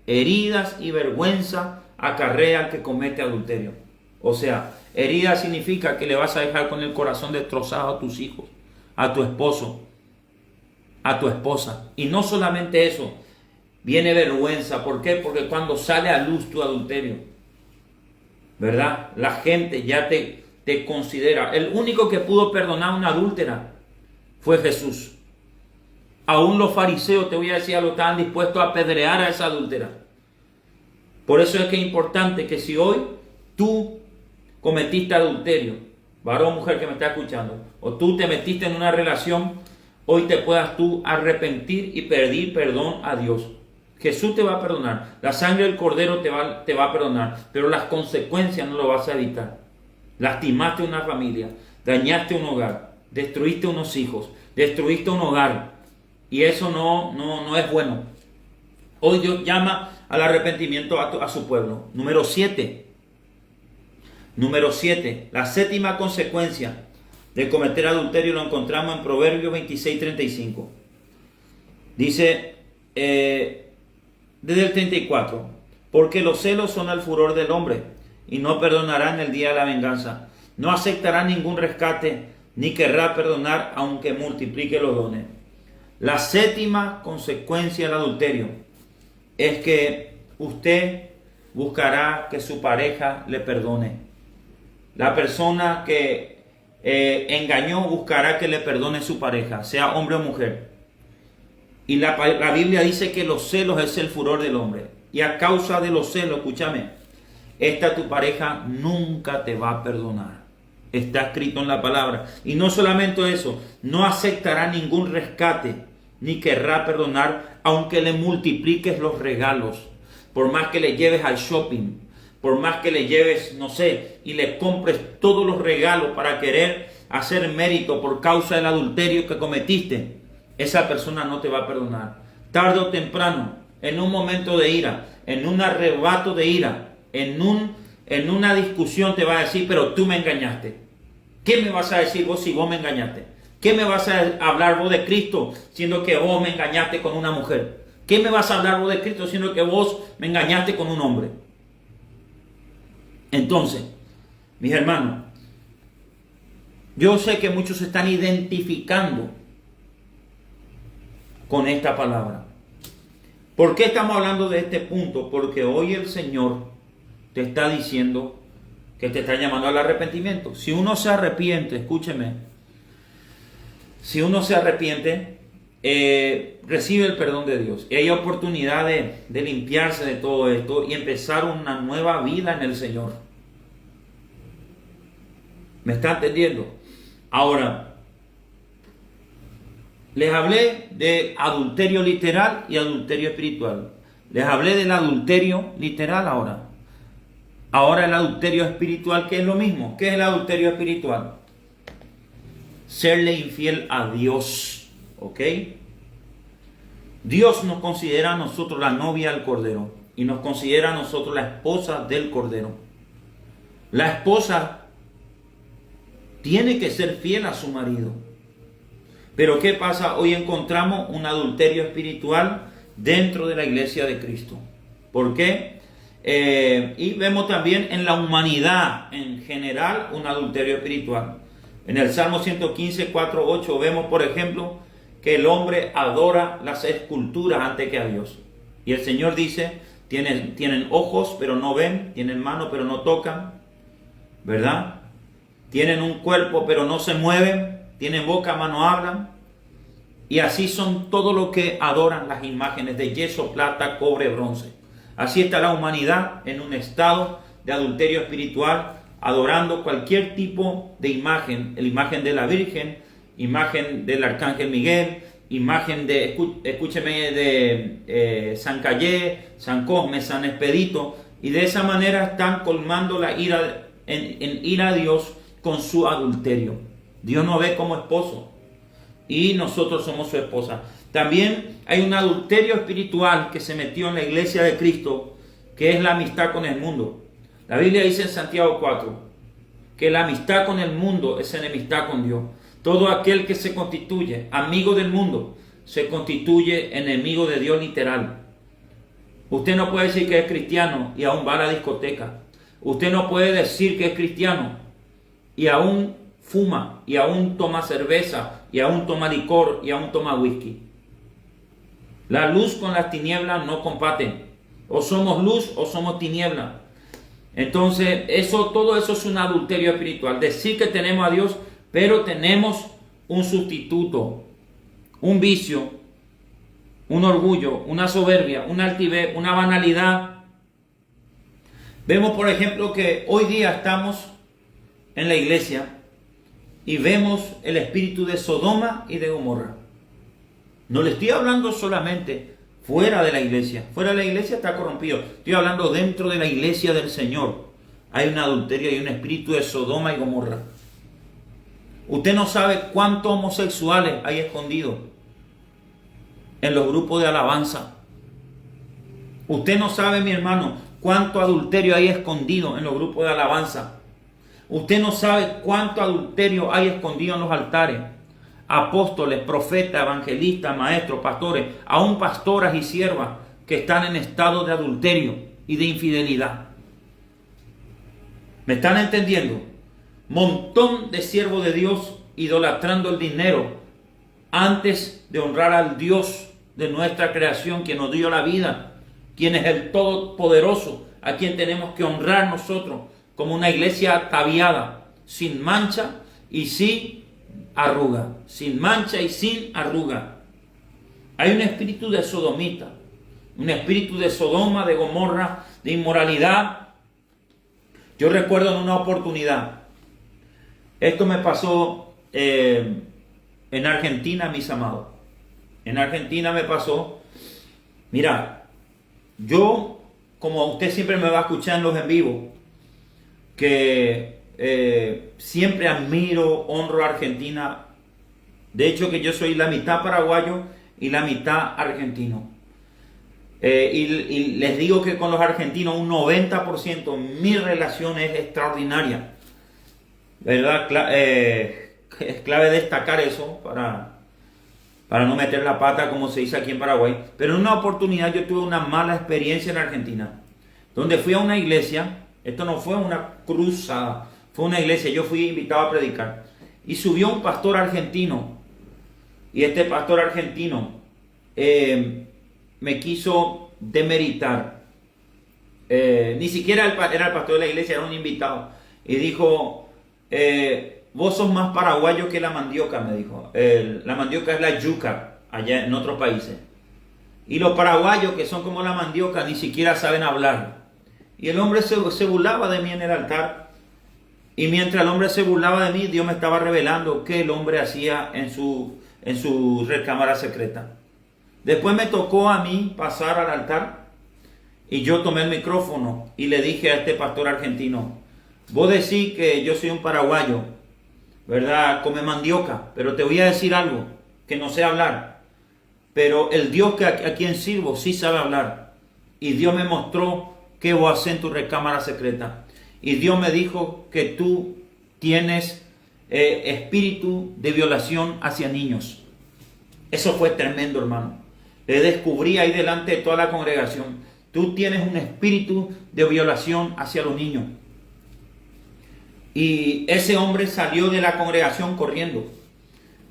Heridas y vergüenza acarrea al que comete adulterio. O sea, herida significa que le vas a dejar con el corazón destrozado a tus hijos, a tu esposo, a tu esposa. Y no solamente eso, viene vergüenza. ¿Por qué? Porque cuando sale a luz tu adulterio, ¿verdad? La gente ya te considera. El único que pudo perdonar a una adúltera fue Jesús. Aún los fariseos, te voy a decir, lo estaban dispuestos a apedrear a esa adúltera. Por eso es que es importante que si hoy tú cometiste adulterio, varón o mujer que me está escuchando, o tú te metiste en una relación, hoy te puedas tú arrepentir y pedir perdón a Dios. Jesús te va a perdonar, la sangre del Cordero te va a perdonar, pero las consecuencias no lo vas a evitar. Lastimaste una familia, dañaste un hogar, destruiste unos hijos, destruiste un hogar, y eso no es bueno. Hoy Dios llama al arrepentimiento a su pueblo. Número 7. Número 7. La séptima consecuencia de cometer adulterio lo encontramos en Proverbios 26:35. Dice desde el 34. Porque los celos son el furor del hombre, y no perdonará en el día de la venganza. No aceptará ningún rescate, ni querrá perdonar aunque multiplique los dones. La séptima consecuencia del adulterio es que usted buscará que su pareja le perdone. La persona que engañó buscará que le perdone su pareja, sea hombre o mujer. Y la Biblia dice que los celos es el furor del hombre. Y a causa de los celos, escúchame, tu pareja nunca te va a perdonar. Está escrito en la palabra. Y no solamente eso, no aceptará ningún rescate, ni querrá perdonar, aunque le multipliques los regalos. Por más que le lleves al shopping, por más que le lleves, no sé, y le compres todos los regalos para querer hacer mérito por causa del adulterio que cometiste, esa persona no te va a perdonar. Tarde o temprano, en un momento de ira, en un arrebato de ira, en una discusión te va a decir, pero tú me engañaste. ¿Qué me vas a decir vos si vos me engañaste? ¿Qué me vas a hablar vos de Cristo siendo que vos me engañaste con una mujer? ¿Qué me vas a hablar vos de Cristo siendo que vos me engañaste con un hombre? Entonces, mis hermanos, yo sé que muchos se están identificando con esta palabra. ¿Por qué estamos hablando de este punto? Porque hoy el Señor te está diciendo que te está llamando al arrepentimiento. Si uno se arrepiente, escúcheme, si uno se arrepiente, recibe el perdón de Dios. Y hay oportunidad de limpiarse de todo esto y empezar una nueva vida en el Señor. ¿Me está entendiendo? Ahora, les hablé de adulterio literal y adulterio espiritual. Les hablé del adulterio literal ahora. Ahora el adulterio espiritual, que es lo mismo. ¿Qué es el adulterio espiritual? Serle infiel a Dios. ¿Ok? Dios nos considera a nosotros la novia del Cordero. Y nos considera a nosotros la esposa del Cordero. La esposa tiene que ser fiel a su marido. Pero ¿qué pasa? Hoy encontramos un adulterio espiritual dentro de la iglesia de Cristo. ¿Por qué? Y vemos también en la humanidad en general un adulterio espiritual. En el Salmo 115, 4, 8 vemos, por ejemplo, que el hombre adora las esculturas antes que a Dios. Y el Señor dice, tienen ojos pero no ven, tienen manos pero no tocan, ¿verdad? Tienen un cuerpo pero no se mueven, tienen boca, mano, hablan. Y así son todo lo que adoran las imágenes de yeso, plata, cobre, bronce. Así está la humanidad en un estado de adulterio espiritual, adorando cualquier tipo de imagen, la imagen de la Virgen, imagen del Arcángel Miguel, imagen de, escúcheme, de San Cayé, San Cosme, San Expedito, y de esa manera están colmando la ira, en ira a Dios con su adulterio. Dios nos ve como esposo y nosotros somos su esposa. También hay un adulterio espiritual que se metió en la iglesia de Cristo, que es la amistad con el mundo. La Biblia dice en Santiago 4 que la amistad con el mundo es enemistad con Dios. Todo aquel que se constituye amigo del mundo se constituye enemigo de Dios literal. Usted no puede decir que es cristiano y aún va a la discoteca. Usted no puede decir que es cristiano y aún fuma, y aún toma cerveza, y aún toma licor, y aún toma whisky. La luz con las tinieblas no compaten. O somos luz o somos tiniebla. Entonces, todo eso es un adulterio espiritual. Decir que tenemos a Dios, pero tenemos un sustituto, un vicio, un orgullo, una soberbia, una altivez, una banalidad. Vemos, por ejemplo, que hoy día estamos en la iglesia y vemos el espíritu de Sodoma y de Gomorra. No le estoy hablando solamente fuera de la iglesia. Fuera de la iglesia está corrompido. Estoy hablando dentro de la iglesia del Señor. Hay un adulterio y un espíritu de Sodoma y Gomorra. Usted no sabe cuántos homosexuales hay escondidos en los grupos de alabanza. Usted no sabe, mi hermano, cuánto adulterio hay escondido en los grupos de alabanza. Usted no sabe cuánto adulterio hay escondido en los altares. Apóstoles, profetas, evangelistas, maestros, pastores, aún pastoras y siervas que están en estado de adulterio y de infidelidad. ¿Me están entendiendo? Montón de siervos de Dios idolatrando el dinero antes de honrar al Dios de nuestra creación, que nos dio la vida, quien es el Todopoderoso, a quien tenemos que honrar nosotros como una iglesia ataviada, sin mancha y sin arruga. Sin mancha y sin arruga. Hay un espíritu de sodomita, un espíritu de Sodoma, de Gomorra, de inmoralidad. Yo recuerdo en una oportunidad, esto me pasó en Argentina, mis amados. En Argentina me pasó, mira, yo, como usted siempre me va a escuchar en los en vivo, que siempre admiro, honro a Argentina. De hecho, que yo soy la mitad paraguayo y la mitad argentino. Y les digo que con los argentinos un 90% mi relación es extraordinaria. ¿Verdad? Es clave destacar eso para no meter la pata como se dice aquí en Paraguay. Pero en una oportunidad yo tuve una mala experiencia en Argentina, donde fui a una iglesia. Esto no fue una cruzada, fue una iglesia. Yo fui invitado a predicar y subió un pastor argentino. Y este pastor argentino me quiso demeritar. Ni siquiera era el pastor de la iglesia, era un invitado. Y dijo, vos sos más paraguayo que la mandioca, me dijo. La mandioca es la yuca allá en otros países. Y los paraguayos, que son como la mandioca, ni siquiera saben hablar. Y el hombre se burlaba de mí en el altar. Y mientras el hombre se burlaba de mí, Dios me estaba revelando qué el hombre hacía en su recámara secreta. Después me tocó a mí pasar al altar. Y yo tomé el micrófono y le dije a este pastor argentino, vos decís que yo soy un paraguayo, ¿verdad? Come mandioca, pero te voy a decir algo, que no sé hablar. Pero el Dios a quien sirvo sí sabe hablar. Y Dios me mostró qué vos haces en tu recámara secreta. Y Dios me dijo que tú tienes espíritu de violación hacia niños. Eso fue tremendo, hermano. Le descubrí ahí delante de toda la congregación. Tú tienes un espíritu de violación hacia los niños. Y ese hombre salió de la congregación corriendo.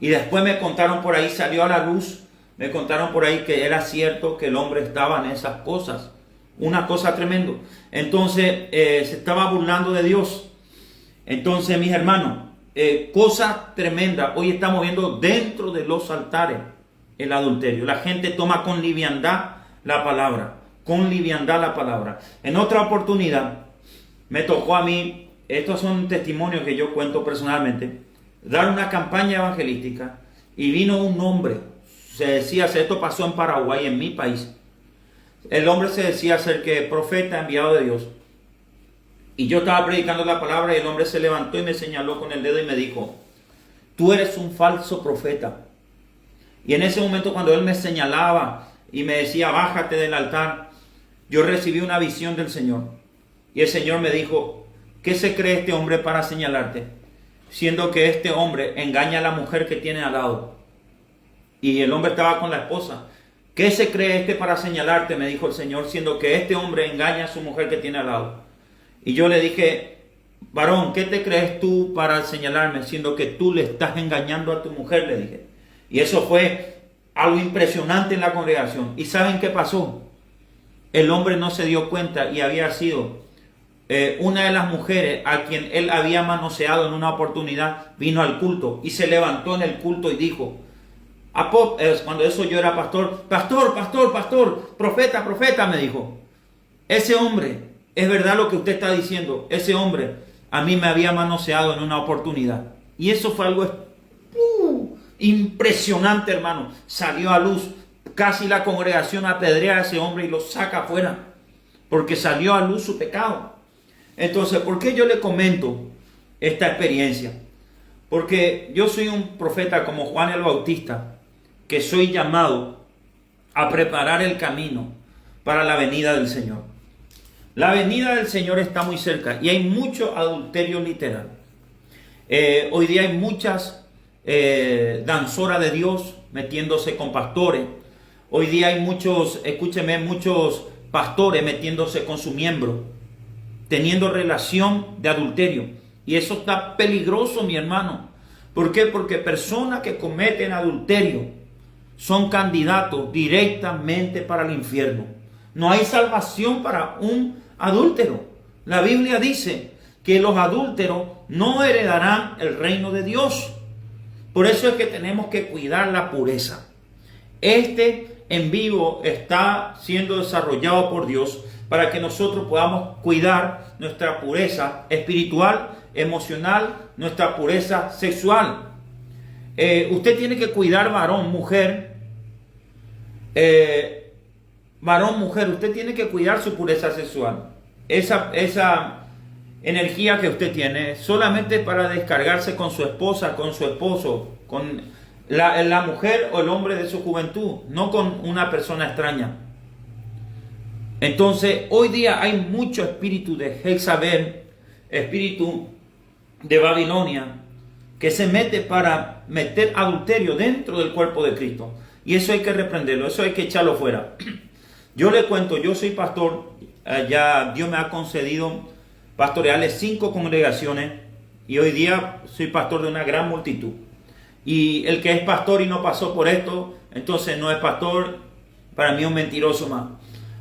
Y después me contaron por ahí, salió a la luz, me contaron por ahí que era cierto que el hombre estaba en esas cosas. Una cosa tremenda. Entonces se estaba burlando de Dios. Entonces, mis hermanos, cosa tremenda. Hoy estamos viendo dentro de los altares el adulterio. La gente toma con liviandad la palabra. Con liviandad la palabra. En otra oportunidad me tocó a mí, estos son testimonios que yo cuento personalmente, dar una campaña evangelística y vino un hombre. Se decía, esto pasó en Paraguay, en mi país. El hombre se decía ser que profeta enviado de Dios. Y yo estaba predicando la palabra y el hombre se levantó y me señaló con el dedo y me dijo, tú eres un falso profeta. Y en ese momento cuando él me señalaba y me decía, bájate del altar, yo recibí una visión del Señor. Y el Señor me dijo, ¿qué se cree este hombre para señalarte? Siendo que este hombre engaña a la mujer que tiene al lado. Y el hombre estaba con la esposa. ¿Qué se cree este para señalarte? Me dijo el Señor, siendo que este hombre engaña a su mujer que tiene al lado. Y yo le dije, varón, ¿qué te crees tú para señalarme? Siendo que tú le estás engañando a tu mujer, le dije. Y eso fue algo impresionante en la congregación. ¿Y saben qué pasó? El hombre no se dio cuenta y había sido una de las mujeres a quien él había manoseado en una oportunidad, vino al culto y se levantó en el culto y dijo, cuando eso yo era pastor, profeta, me dijo, ese hombre, es verdad lo que usted está diciendo, ese hombre a mí me había manoseado en una oportunidad. Y eso fue algo impresionante, hermano. Salió a luz, casi la congregación apedrea a ese hombre y lo saca afuera, porque salió a luz su pecado. Entonces, ¿por qué yo le comento esta experiencia? Porque yo soy un profeta como Juan el Bautista, que soy llamado a preparar el camino para la venida del Señor. La venida del Señor está muy cerca y hay mucho adulterio literal. Hoy día hay muchas danzoras de Dios metiéndose con pastores. Hoy día hay muchos, escúcheme, muchos pastores metiéndose con su miembro, teniendo relación de adulterio. Y eso está peligroso, mi hermano. ¿Por qué? Porque personas que cometen adulterio son candidatos directamente para el infierno. No hay salvación para un adúltero. La Biblia dice que los adúlteros no heredarán el reino de Dios. Por eso es que tenemos que cuidar la pureza. Este en vivo está siendo desarrollado por Dios para que nosotros podamos cuidar nuestra pureza espiritual, emocional, nuestra pureza sexual. Usted tiene que cuidar varón, mujer. Varón, mujer, usted tiene que cuidar su pureza sexual. Esa energía que usted tiene solamente para descargarse con su esposa, con su esposo, con la mujer o el hombre de su juventud, no con una persona extraña. Entonces, hoy día hay mucho espíritu de Jezabel, espíritu de Babilonia, que se mete para meter adulterio dentro del cuerpo de Cristo. Y eso hay que reprenderlo, eso hay que echarlo fuera. Yo le cuento, yo soy pastor, ya Dios me ha concedido pastorearle 5 congregaciones y hoy día soy pastor de una gran multitud. Y el que es pastor y no pasó por esto, entonces no es pastor, para mí es un mentiroso más.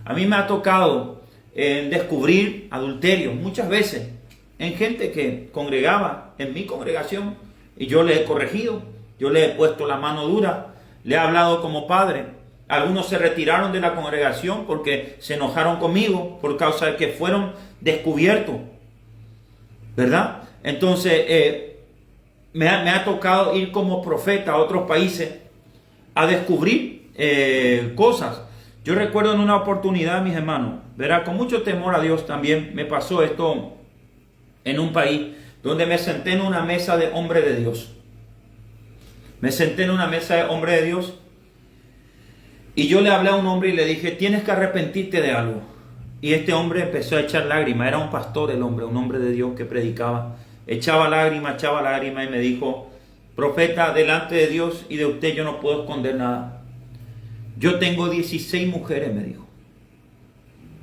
A mí me ha tocado descubrir adulterio muchas veces en gente que congregaba en mi congregación y yo le he corregido, yo le he puesto la mano dura, le he hablado como padre. Algunos se retiraron de la congregación porque se enojaron conmigo por causa de que fueron descubiertos, ¿verdad? Entonces me ha tocado ir como profeta a otros países a descubrir cosas. Yo recuerdo en una oportunidad, mis hermanos, verá, con mucho temor a Dios también me pasó esto en un país donde me senté en una mesa de hombre de Dios. Me senté en una mesa de hombre de Dios y yo le hablé a un hombre y le dije, tienes que arrepentirte de algo. Y este hombre empezó a echar lágrimas, era un pastor el hombre, un hombre de Dios que predicaba. Echaba lágrimas y me dijo, profeta, delante de Dios y de usted yo no puedo esconder nada. Yo tengo 16 mujeres, me dijo.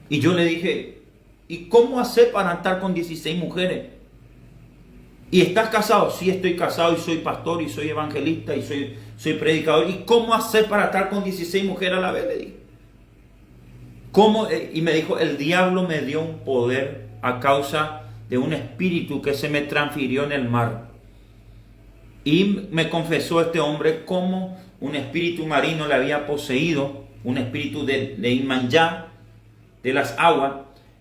Y yo le dije, ¿y cómo hacer para estar con 16 mujeres? ¿Y estás casado? Sí, estoy casado y soy pastor y soy evangelista y soy predicador. ¿Y cómo hacer para estar con 16 mujeres a la vez? Le dije. ¿Cómo? Y me dijo, el diablo me dio un poder a causa de un espíritu que se me transfirió en el mar. Y me confesó este hombre cómo un espíritu marino le había poseído, un espíritu de Imanjá, de las aguas,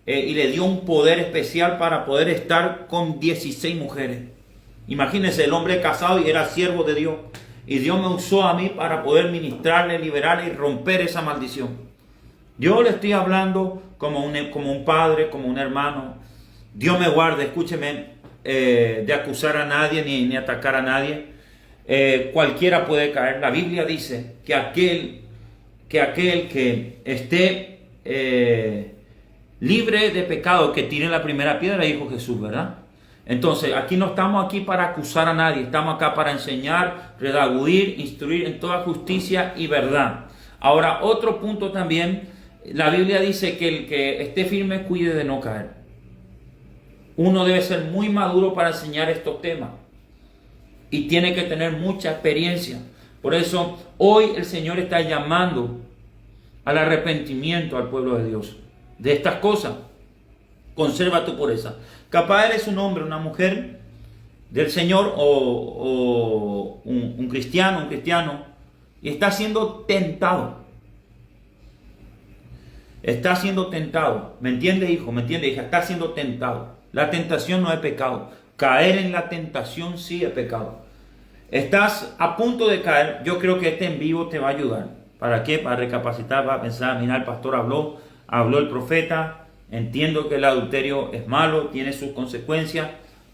y le dio un poder especial para poder estar con 16 mujeres. Imagínense, el hombre casado y era siervo de Dios. Y Dios me usó a mí para poder ministrarle, liberarle y romper esa maldición. Yo le estoy hablando como un padre, como un hermano. Dios me guarde, escúcheme, de acusar a nadie ni atacar a nadie. Cualquiera puede caer. La Biblia dice que aquel que esté libre de pecado, que tire la primera piedra, dijo Jesús, ¿verdad? Entonces, aquí no estamos aquí para acusar a nadie, estamos acá para enseñar, redarguir, instruir en toda justicia y verdad. Ahora, otro punto también, la Biblia dice que el que esté firme cuide de no caer. Uno debe ser muy maduro para enseñar estos temas y tiene que tener mucha experiencia. Por eso, hoy el Señor está llamando al arrepentimiento al pueblo de Dios de estas cosas. Conserva tu pureza. Capaz eres un hombre, una mujer del Señor o un cristiano y está siendo tentado. Está siendo tentado. ¿Me entiende, hijo? ¿Me entiende, hija? Está siendo tentado. La tentación no es pecado. Caer en la tentación sí es pecado. Estás a punto de caer. Yo creo que este en vivo te va a ayudar. ¿Para qué? Para recapacitar, para pensar, mira, el pastor habló el profeta. Entiendo que el adulterio es malo, tiene sus consecuencias.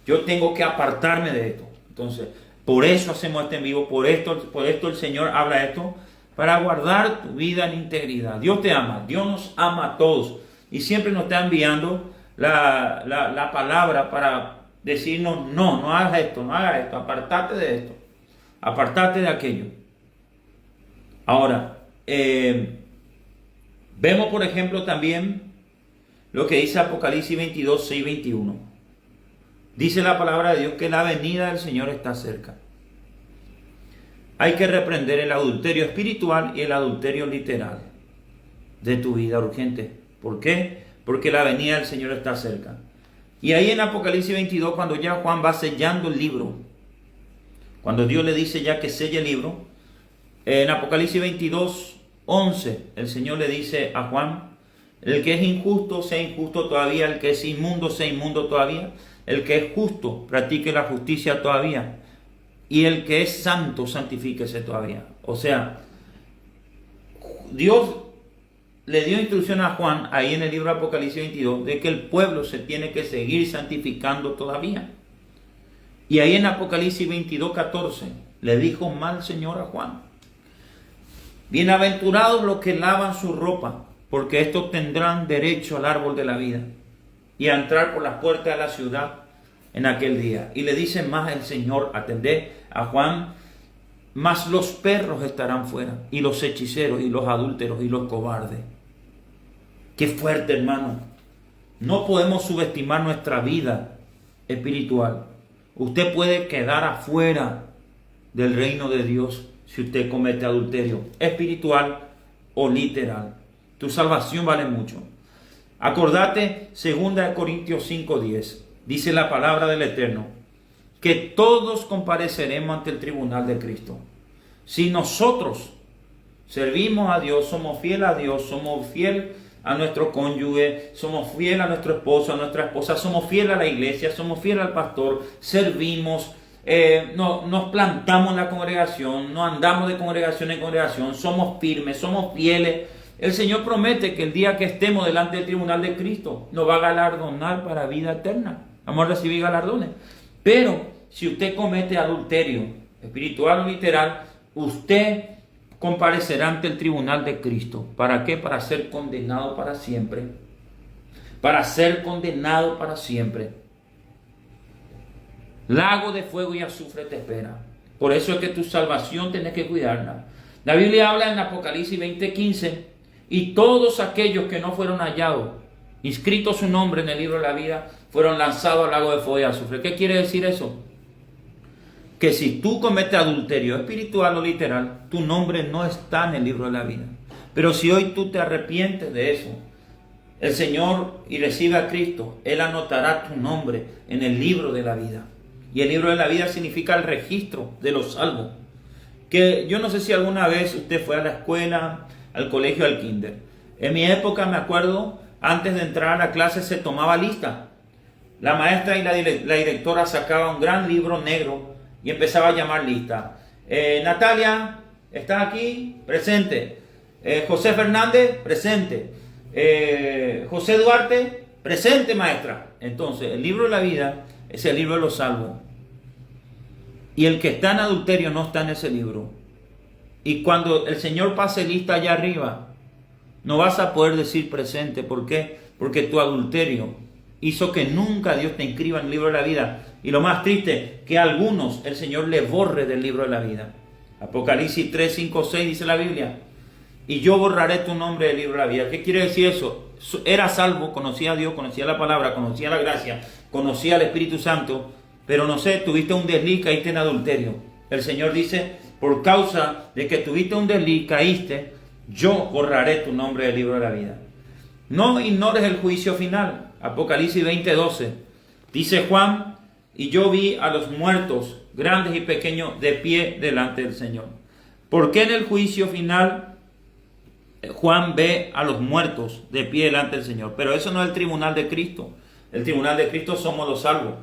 Yo tengo que apartarme de esto. Entonces, por eso hacemos este en vivo, por esto el Señor habla esto, para guardar tu vida en integridad. Dios te ama, Dios nos ama a todos y siempre nos está enviando la palabra para decirnos, no hagas esto, no hagas esto, apartate de esto, apartate de aquello. Ahora, vemos por ejemplo también lo que dice Apocalipsis 22, 6, 21. Dice la palabra de Dios que la venida del Señor está cerca. Hay que reprender el adulterio espiritual y el adulterio literal de tu vida urgente. ¿Por qué? Porque la venida del Señor está cerca. Y ahí en Apocalipsis 22, cuando ya Juan va sellando el libro, cuando Dios le dice ya que selle el libro, en Apocalipsis 22, 11, el Señor le dice a Juan, el que es injusto sea injusto todavía, el que es inmundo sea inmundo todavía, el que es justo practique la justicia todavía, y el que es santo santifíquese todavía. O sea, Dios le dio instrucción a Juan, ahí en el libro de Apocalipsis 22, de que el pueblo se tiene que seguir santificando todavía. Y ahí en Apocalipsis 22, 14, le dijo mal Señor a Juan, bienaventurados los que lavan su ropa, porque estos tendrán derecho al árbol de la vida y a entrar por las puertas de la ciudad en aquel día. Y le dice más el Señor, atendé a Juan, mas los perros estarán fuera, y los hechiceros, y los adúlteros, y los cobardes. Qué fuerte, hermano. No podemos subestimar nuestra vida espiritual. Usted puede quedar afuera del reino de Dios si usted comete adulterio espiritual o literal. Tu salvación vale mucho. Acordate, 2 Corintios 5:10. Dice la palabra del Eterno, que todos compareceremos ante el tribunal de Cristo. Si nosotros servimos a Dios, somos fieles a Dios, somos fieles a nuestro cónyuge, somos fieles a nuestro esposo, a nuestra esposa, somos fieles a la iglesia, somos fieles al pastor, servimos, nos plantamos en la congregación, no andamos de congregación en congregación, somos firmes, somos fieles. El Señor promete que el día que estemos delante del tribunal de Cristo nos va a galardonar para vida eterna. Vamos a recibir galardones. Pero si usted comete adulterio espiritual o literal, usted comparecerá ante el tribunal de Cristo. ¿Para qué? Para ser condenado para siempre. Para ser condenado para siempre. Lago de fuego y azufre te espera. Por eso es que tu salvación tienes que cuidarla. La Biblia habla en Apocalipsis 20:15, y todos aquellos que no fueron hallados, inscritos su nombre en el libro de la vida, fueron lanzados al lago de fuego y azufre. ¿Qué quiere decir eso? Que si tú cometes adulterio espiritual o literal, tu nombre no está en el libro de la vida. Pero si hoy tú te arrepientes de eso, el Señor, y recibe a Cristo, Él anotará tu nombre en el libro de la vida. Y el libro de la vida significa el registro de los salvos. Que yo no sé si alguna vez usted fue a la escuela, al colegio, al kinder. En mi época, me acuerdo, antes de entrar a la clase se tomaba lista. La maestra y la directora sacaban un gran libro negro y empezaba a llamar lista. Natalia, ¿estás aquí? Presente. José Fernández, presente. José Duarte, presente, maestra. Entonces, el libro de la vida es el libro de los salvos. Y el que está en adulterio no está en ese libro. Y cuando el Señor pase lista allá arriba, no vas a poder decir presente. ¿Por qué? Porque tu adulterio hizo que nunca Dios te inscriba en el libro de la vida. Y lo más triste, que a algunos el Señor les borre del libro de la vida. Apocalipsis 3, 5, 6 dice la Biblia, y yo borraré tu nombre del libro de la vida. ¿Qué quiere decir eso? Era salvo, conocía a Dios, conocía la palabra, conocía la gracia, conocía al Espíritu Santo, pero no sé, tuviste un desliz, caíste en adulterio. El Señor dice, por causa de que tuviste un desliz, caíste, yo borraré tu nombre del libro de la vida. No ignores el juicio final. Apocalipsis 20:12. Dice Juan, y yo vi a los muertos, grandes y pequeños, de pie delante del Señor. ¿Por qué en el juicio final Juan ve a los muertos de pie delante del Señor? Pero eso no es el tribunal de Cristo. El tribunal de Cristo somos los salvos,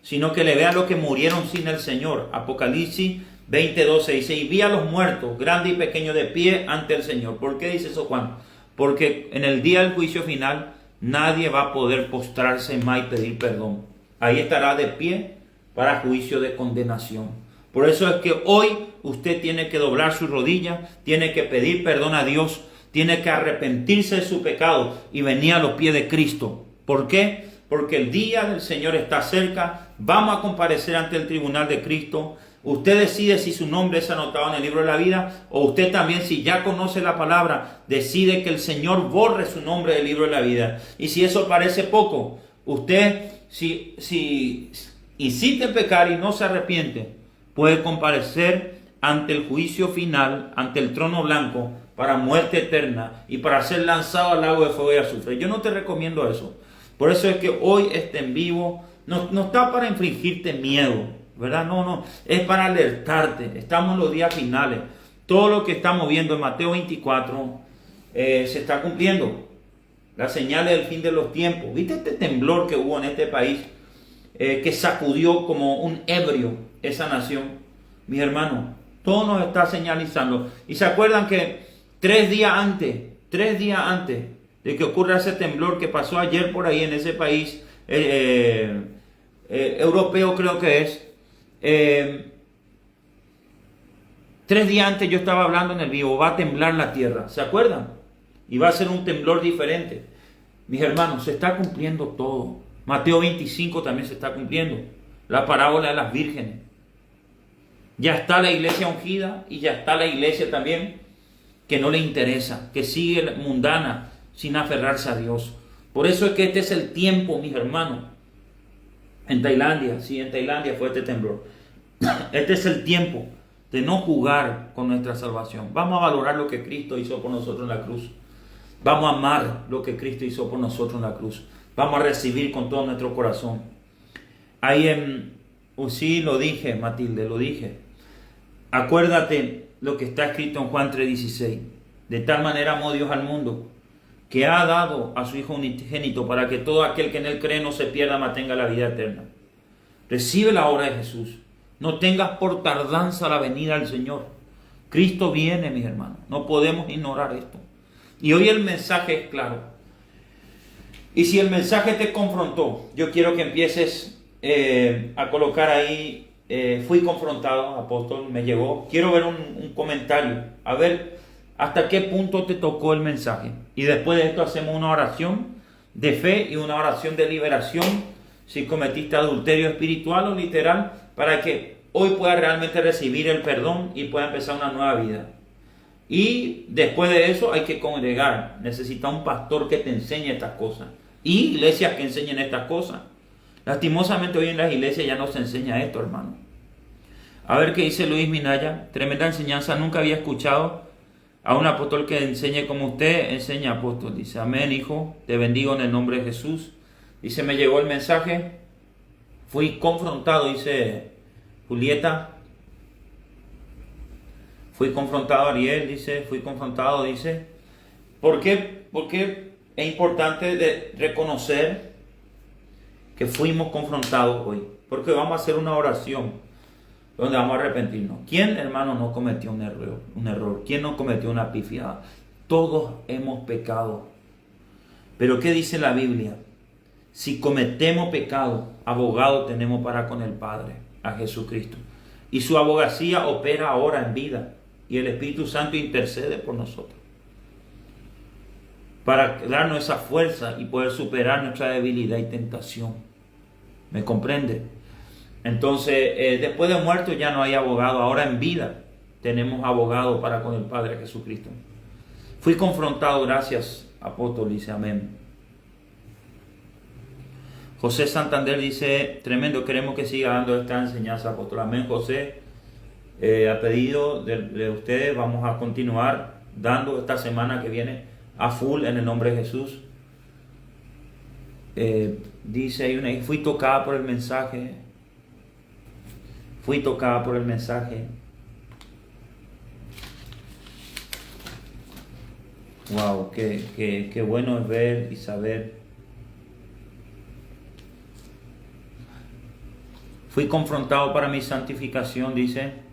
sino que le ve a los que murieron sin el Señor. Apocalipsis 20:12 dice, y vi a los muertos, grandes y pequeños, de pie ante el Señor. ¿Por qué dice eso Juan? Porque en el día del juicio final nadie va a poder postrarse más y pedir perdón. Ahí estará de pie para juicio de condenación. Por eso es que hoy usted tiene que doblar su rodilla, tiene que pedir perdón a Dios, tiene que arrepentirse de su pecado y venir a los pies de Cristo. ¿Por qué? Porque el día del Señor está cerca, vamos a comparecer ante el tribunal de Cristo. Usted decide si su nombre es anotado en el libro de la vida, o usted también, si ya conoce la palabra, decide que el Señor borre su nombre del libro de la vida. Y si eso parece poco, usted, si insiste en pecar y no se arrepiente, puede comparecer ante el juicio final, ante el trono blanco, para muerte eterna y para ser lanzado al lago de fuego y azufre. Yo no te recomiendo eso. Por eso es que hoy este en vivo no está para infligirte miedo, ¿verdad? No, es para alertarte. Estamos en los días finales. Todo lo que estamos viendo en Mateo 24 se está cumpliendo. Las señales del fin de los tiempos. ¿Viste este temblor que hubo en este país? Que sacudió como un ebrio esa nación. Mis hermanos, todo nos está señalizando. Y se acuerdan que 3 días antes de que ocurra ese temblor que pasó ayer por ahí en ese país europeo, creo que es, 3 días antes yo estaba hablando en el vivo, va a temblar la tierra, ¿se acuerdan? Y va a ser un temblor diferente. Mis hermanos, se está cumpliendo todo. Mateo 25 también se está cumpliendo. La parábola de las vírgenes. Ya está la iglesia ungida y ya está la iglesia también que no le interesa, que sigue mundana sin aferrarse a Dios. Por eso es que este es el tiempo, mis hermanos. En Tailandia fue este temblor. Este es el tiempo de no jugar con nuestra salvación. Vamos a valorar lo que Cristo hizo por nosotros en la cruz. Vamos a amar lo que Cristo hizo por nosotros en la cruz. Vamos a recibir con todo nuestro corazón. Ahí sí lo dije, Matilde, lo dije. Acuérdate lo que está escrito en Juan 3:16. De tal manera amó Dios al mundo, que ha dado a su Hijo unigénito para que todo aquel que en él cree no se pierda, mas tenga la vida eterna. Recibe la obra de Jesús. No tengas por tardanza la venida del Señor. Cristo viene, mis hermanos. No podemos ignorar esto. Y hoy el mensaje es claro. Y si el mensaje te confrontó, yo quiero que empieces a colocar ahí, fui confrontado, apóstol, me llegó. Quiero ver un comentario, a ver hasta qué punto te tocó el mensaje. Y después de esto hacemos una oración de fe y una oración de liberación, si cometiste adulterio espiritual o literal, para que hoy puedas realmente recibir el perdón y pueda empezar una nueva vida. Y después de eso hay que congregar. Necesita un pastor que te enseñe estas cosas. Y iglesias que enseñen estas cosas. Lastimosamente hoy en las iglesias ya no se enseña esto, hermano. A ver qué dice Luis Minaya. Tremenda enseñanza. Nunca había escuchado a un apóstol que enseñe como usted enseña, apóstol. Dice, amén, hijo. Te bendigo en el nombre de Jesús. Dice, me llegó el mensaje. Fui confrontado, dice Julieta. Fui confrontado, Ariel, dice. Fui confrontado, dice. ¿Por qué? Porque es importante reconocer que fuimos confrontados hoy. Porque vamos a hacer una oración donde vamos a arrepentirnos. ¿Quién, hermano, no cometió un error? ¿Quién no cometió una pifiada? Todos hemos pecado. Pero ¿qué dice la Biblia? Si cometemos pecado, abogado tenemos para con el Padre, a Jesucristo. Y su abogacía opera ahora en vida. Y el Espíritu Santo intercede por nosotros, para darnos esa fuerza y poder superar nuestra debilidad y tentación. ¿Me comprende? Entonces, después de muerto ya no hay abogado. Ahora en vida tenemos abogado para con el Padre Jesucristo. Fui confrontado, gracias, apóstol, dice amén. José Santander dice, tremendo, queremos que siga dando esta enseñanza, apóstol. Amén, José. A pedido de ustedes vamos a continuar dando esta semana que viene a full en el nombre de Jesús. Dice, fui tocada por el mensaje. Fui tocada por el mensaje. Wow, qué bueno es ver y saber. Fui confrontado para mi santificación, dice.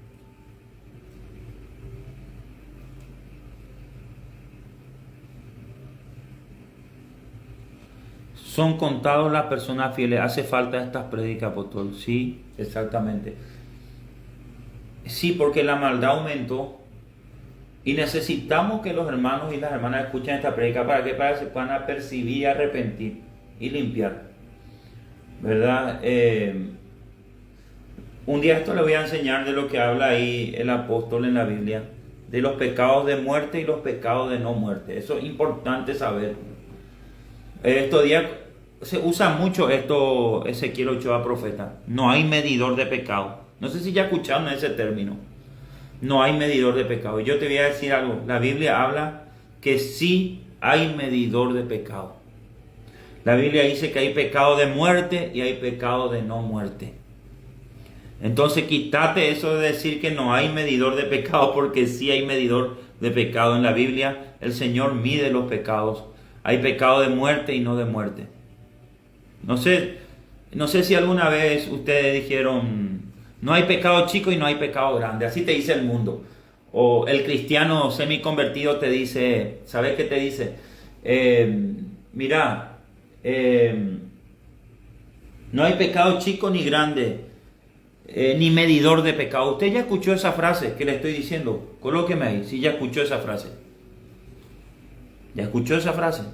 Son contados las personas fieles. Hace falta estas prédicas, apóstol. Sí, exactamente. Sí, porque la maldad aumentó. Y necesitamos que los hermanos y las hermanas escuchen esta prédica para que se puedan apercibir, arrepentir y limpiar. ¿Verdad? Un día esto le voy a enseñar de lo que habla ahí el apóstol en la Biblia, de los pecados de muerte y los pecados de no muerte. Eso es importante saber. Estos días se usa mucho esto, Ezequiel Ochoa profeta. No hay medidor de pecado. No sé si ya escucharon ese término. No hay medidor de pecado. Yo te voy a decir algo. La Biblia habla que sí hay medidor de pecado. La Biblia dice que hay pecado de muerte y hay pecado de no muerte. Entonces quítate eso de decir que no hay medidor de pecado, porque sí hay medidor de pecado. En la Biblia el Señor mide los pecados. Hay pecado de muerte y no de muerte. No sé si alguna vez ustedes dijeron, no hay pecado chico y no hay pecado grande. Así te dice el mundo. O el cristiano semiconvertido te dice, ¿sabes qué te dice? Mira, no hay pecado chico ni grande, ni medidor de pecado. Usted ya escuchó esa frase que le estoy diciendo. Colóqueme ahí, si ya escuchó esa frase. ¿Ya escuchó esa frase?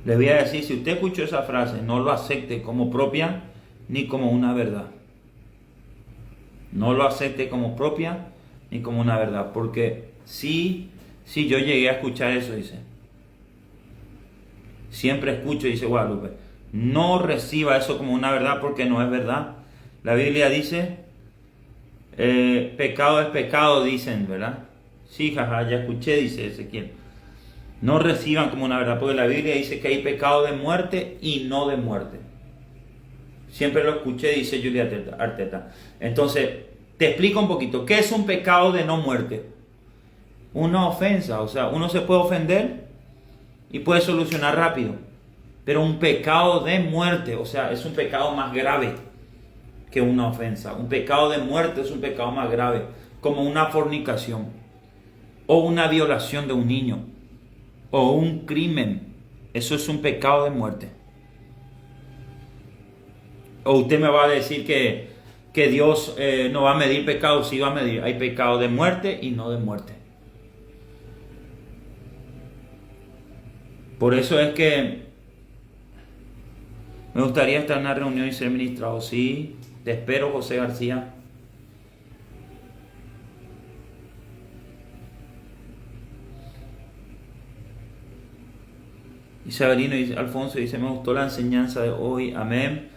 Le voy a decir, si usted escuchó esa frase, no lo acepte como propia ni como una verdad. No lo acepte como propia ni como una verdad. Porque sí, yo llegué a escuchar eso, dice. Siempre escucho, dice Guadalupe. No reciba eso como una verdad porque no es verdad. La Biblia dice, pecado es pecado, dicen, ¿verdad? Sí, jaja, ya escuché, dice Ezequiel. No reciban como una verdad, porque la Biblia dice que hay pecado de muerte y no de muerte. Siempre lo escuché, dice Julia Arteta. Entonces, te explico un poquito. ¿Qué es un pecado de no muerte? Una ofensa, o sea, uno se puede ofender y puede solucionar rápido. Pero un pecado de muerte, o sea, es un pecado más grave que una ofensa. Un pecado de muerte es un pecado más grave, como una fornicación, o una violación de un niño, o un crimen. Eso es un pecado de muerte. O usted me va a decir que Dios no va a medir pecados. Sí va a medir. Hay pecado de muerte y no de muerte. Por eso es que me gustaría estar en una reunión y ser ministrado. Sí, te espero, José García. Isabelino y Alfonso dice, me gustó la enseñanza de hoy, amén.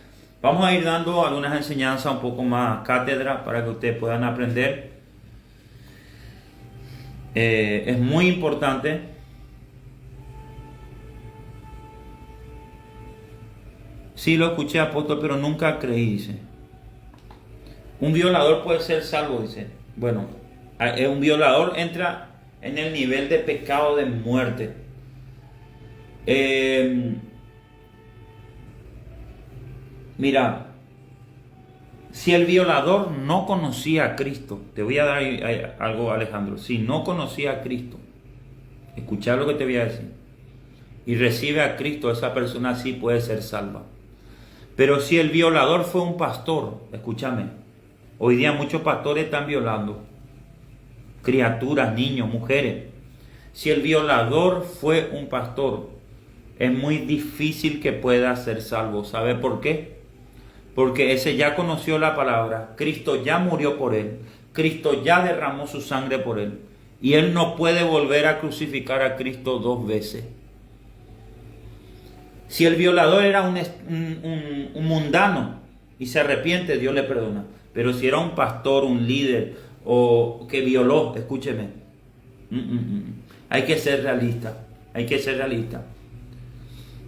Vamos a ir dando algunas enseñanzas un poco más cátedra para que ustedes puedan aprender. Es muy importante. Sí lo escuché, apóstol, pero nunca creí, dice. Un violador puede ser salvo, dice. Bueno, un violador entra en el nivel de pecado de muerte. Mira, si el violador no conocía a Cristo, te voy a dar algo, Alejandro. Si no conocía a Cristo, escucha lo que te voy a decir, y recibe a Cristo, esa persona sí puede ser salva. Pero si el violador fue un pastor, escúchame, hoy día muchos pastores están violando criaturas, niños, mujeres. Si el violador fue un pastor, es muy difícil que pueda ser salvo. ¿Sabe por qué? Porque ese ya conoció la palabra, Cristo ya murió por él, Cristo ya derramó su sangre por él, y él no puede volver a crucificar a Cristo dos veces. Si el violador era un mundano y se arrepiente, Dios le perdona. Pero si era un pastor, un líder o que violó, escúcheme, hay que ser realista, hay que ser realista.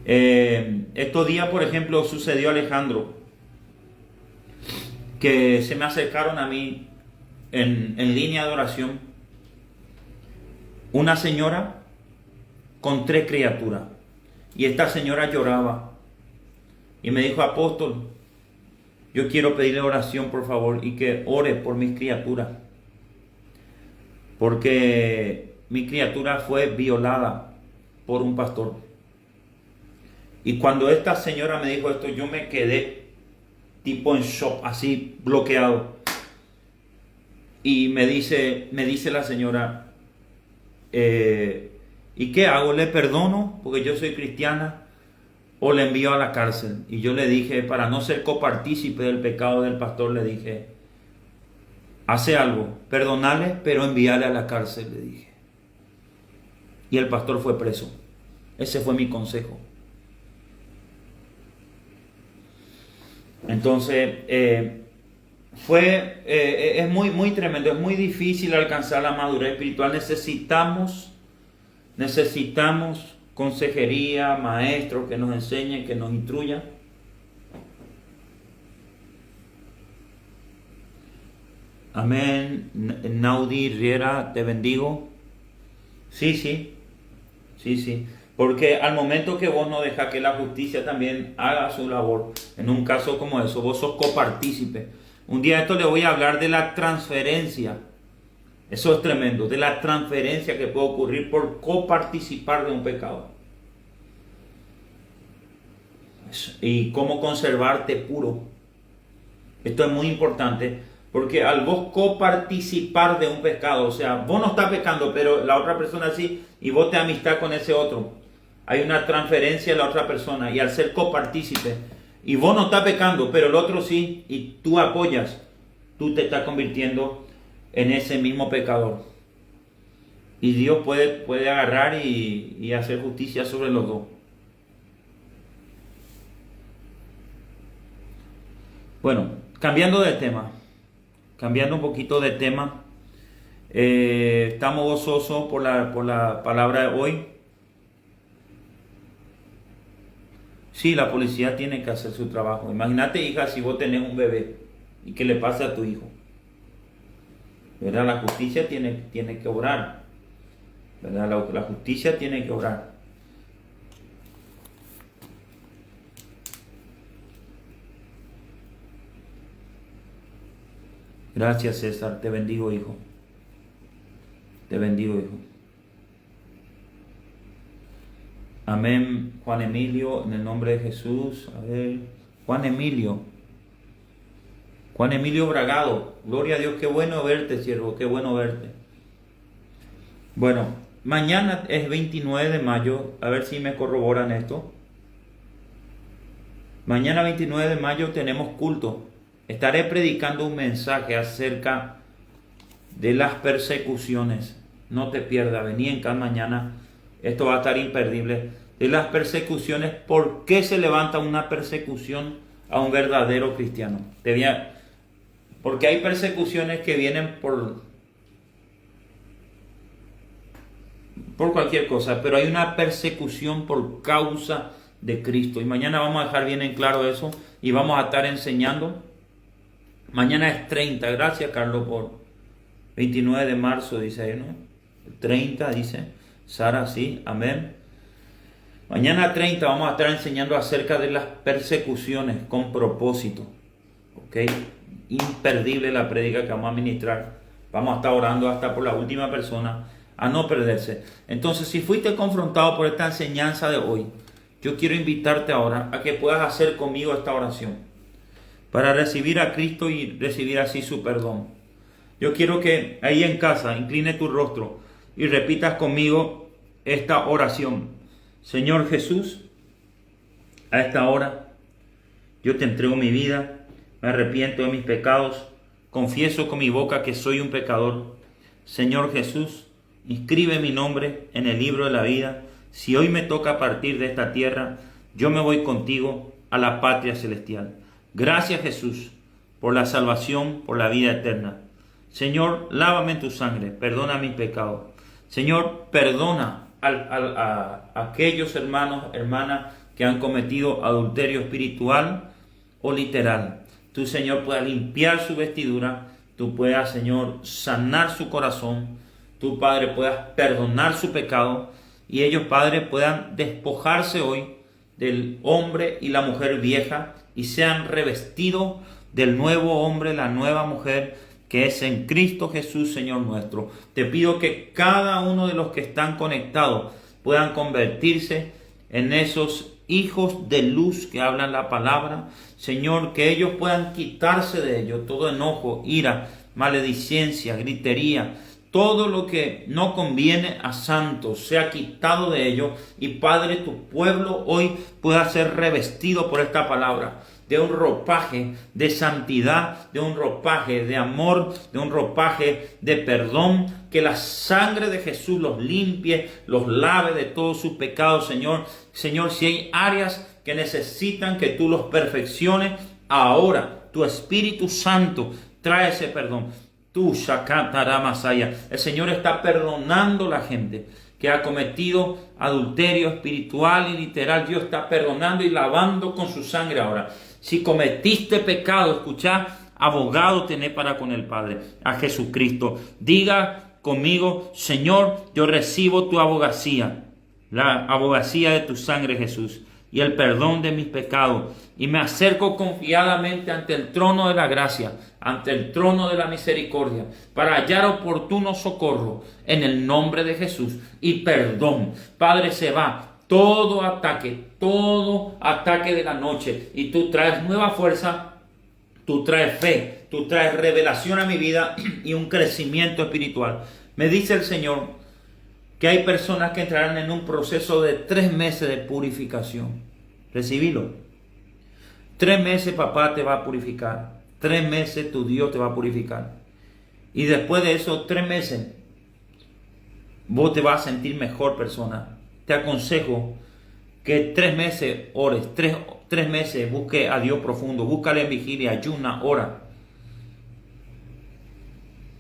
Estos días, por ejemplo, sucedió, Alejandro, que se me acercaron a mí en línea de oración una señora con 3 criaturas. Y esta señora lloraba y me dijo, apóstol, yo quiero pedirle oración, por favor, y que ore por mis criaturas, porque mi criatura fue violada por un pastor. Y cuando esta señora me dijo esto, yo me quedé tipo en shock, así bloqueado. Y me dice la señora, ¿y qué hago? ¿Le perdono porque yo soy cristiana o le envío a la cárcel? Y yo le dije, para no ser copartícipe del pecado del pastor, le dije, hace algo, perdonale, pero envíale a la cárcel, le dije. Y el pastor fue preso. Ese fue mi consejo. Entonces, es muy tremendo, es muy difícil alcanzar la madurez espiritual. Necesitamos consejería, maestros que nos enseñen, que nos instruyan. Amén. Naudi Riera, te bendigo. Sí. Porque al momento que vos no dejas que la justicia también haga su labor, en un caso como eso, vos sos copartícipe. Un día esto le voy a hablar de la transferencia. Eso es tremendo, de la transferencia que puede ocurrir por coparticipar de un pecado. Y cómo conservarte puro. Esto es muy importante, porque al vos coparticipar de un pecado, o sea, vos no estás pecando, pero la otra persona sí, y vos te amistad con ese otro. Hay una transferencia de la otra persona, y al ser copartícipe, y vos no estás pecando, pero el otro sí, y tú apoyas, tú te estás convirtiendo en ese mismo pecador. Y Dios puede agarrar y hacer justicia sobre los dos. Bueno, cambiando un poquito de tema, estamos gozosos por la palabra de hoy. Sí, la policía tiene que hacer su trabajo. Imagínate, hija, si vos tenés un bebé y qué le pasa a tu hijo. ¿Verdad? La justicia tiene que obrar. ¿Verdad? La justicia tiene que obrar. Gracias, César. Te bendigo, hijo. Te bendigo, hijo. Amén. Juan Emilio, en el nombre de Jesús. A ver. Juan Emilio Bragado. Gloria a Dios. Qué bueno verte, siervo. Qué bueno verte. Bueno, mañana es 29 de mayo. A ver si me corroboran esto. Mañana 29 de mayo tenemos culto. Estaré predicando un mensaje acerca de las persecuciones. No te pierdas, vení en cada mañana. Esto va a estar imperdible. De las persecuciones, ¿por qué se levanta una persecución a un verdadero cristiano? Porque hay persecuciones que vienen por cualquier cosa, pero hay una persecución por causa de Cristo. Y mañana vamos a dejar bien en claro eso y vamos a estar enseñando. Mañana es 30, gracias Carlos por 29 de marzo, dice ahí, ¿no? 30, dice Sara, sí, amén. Mañana 30 vamos a estar enseñando acerca de las persecuciones con propósito, ¿ok? Imperdible la prédica que vamos a ministrar. Vamos a estar orando hasta por la última persona, a no perderse. Entonces, si fuiste confrontado por esta enseñanza de hoy, yo quiero invitarte ahora a que puedas hacer conmigo esta oración para recibir a Cristo y recibir así su perdón. Yo quiero que ahí en casa incline tu rostro y repitas conmigo esta oración. Señor Jesús, a esta hora yo te entrego mi vida, me arrepiento de mis pecados, confieso con mi boca que soy un pecador. Señor Jesús, inscribe mi nombre en el libro de la vida. Si hoy me toca partir de esta tierra, yo me voy contigo a la patria celestial. Gracias Jesús por la salvación, por la vida eterna. Señor, lávame en tu sangre, perdona mis pecados. Señor, perdona a aquellos hermanos, hermanas que han cometido adulterio espiritual o literal. Tú, Señor, puedas limpiar su vestidura, tú puedas, Señor, sanar su corazón, tú, Padre, puedas perdonar su pecado y ellos, Padre, puedan despojarse hoy del hombre y la mujer vieja y sean revestidos del nuevo hombre, la nueva mujer que es en Cristo Jesús, Señor nuestro. Te pido que cada uno de los que están conectados puedan convertirse en esos hijos de luz que hablan la palabra. Señor, que ellos puedan quitarse de ellos todo enojo, ira, maledicencia, gritería, todo lo que no conviene a santos sea quitado de ellos. Y Padre, tu pueblo hoy pueda ser revestido por esta palabra, de un ropaje de santidad, de un ropaje de amor, de un ropaje de perdón. Que la sangre de Jesús los limpie, los lave de todos sus pecados, Señor. Señor, si hay áreas que necesitan que tú los perfecciones, ahora tu Espíritu Santo trae ese perdón. Tú, Shakatara Masaya, el Señor está perdonando a la gente que ha cometido adulterio espiritual y literal. Dios está perdonando y lavando con su sangre ahora. Si cometiste pecado, escuchá, abogado tenés para con el Padre, a Jesucristo. Diga conmigo: Señor, yo recibo tu abogacía, la abogacía de tu sangre, Jesús, y el perdón de mis pecados, y me acerco confiadamente ante el trono de la gracia, ante el trono de la misericordia, para hallar oportuno socorro en el nombre de Jesús y perdón. Padre, se va todo ataque de la noche, y tú traes nueva fuerza, tú traes fe, tú traes revelación a mi vida y un crecimiento espiritual. Me dice el Señor que hay personas que entrarán en un proceso de 3 meses de purificación. Recibilo. 3 meses papá te va a purificar. 3 meses tu Dios te va a purificar. Y después de esos 3 meses, vos te vas a sentir mejor persona. Te aconsejo que 3 meses ores, 3 meses busque a Dios profundo, búscale en vigilia, ayuna, ora.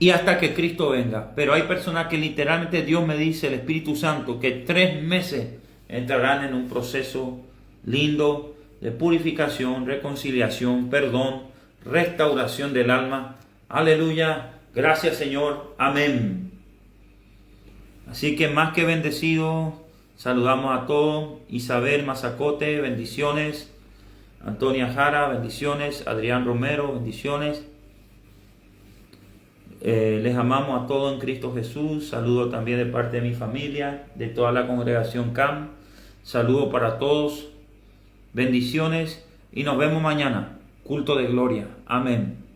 Y hasta que Cristo venga. Pero hay personas que literalmente Dios me dice, el Espíritu Santo, que 3 meses entrarán en un proceso lindo de purificación, reconciliación, perdón, restauración del alma. Aleluya. Gracias, Señor. Amén. Así que más que bendecido, saludamos a todos. Isabel Mazacote, bendiciones. Antonia Jara, bendiciones. Adrián Romero, bendiciones. Les amamos a todos en Cristo Jesús. Saludo también de parte de mi familia, de toda la congregación CAM. Saludo para todos. Bendiciones y nos vemos mañana. Culto de gloria. Amén.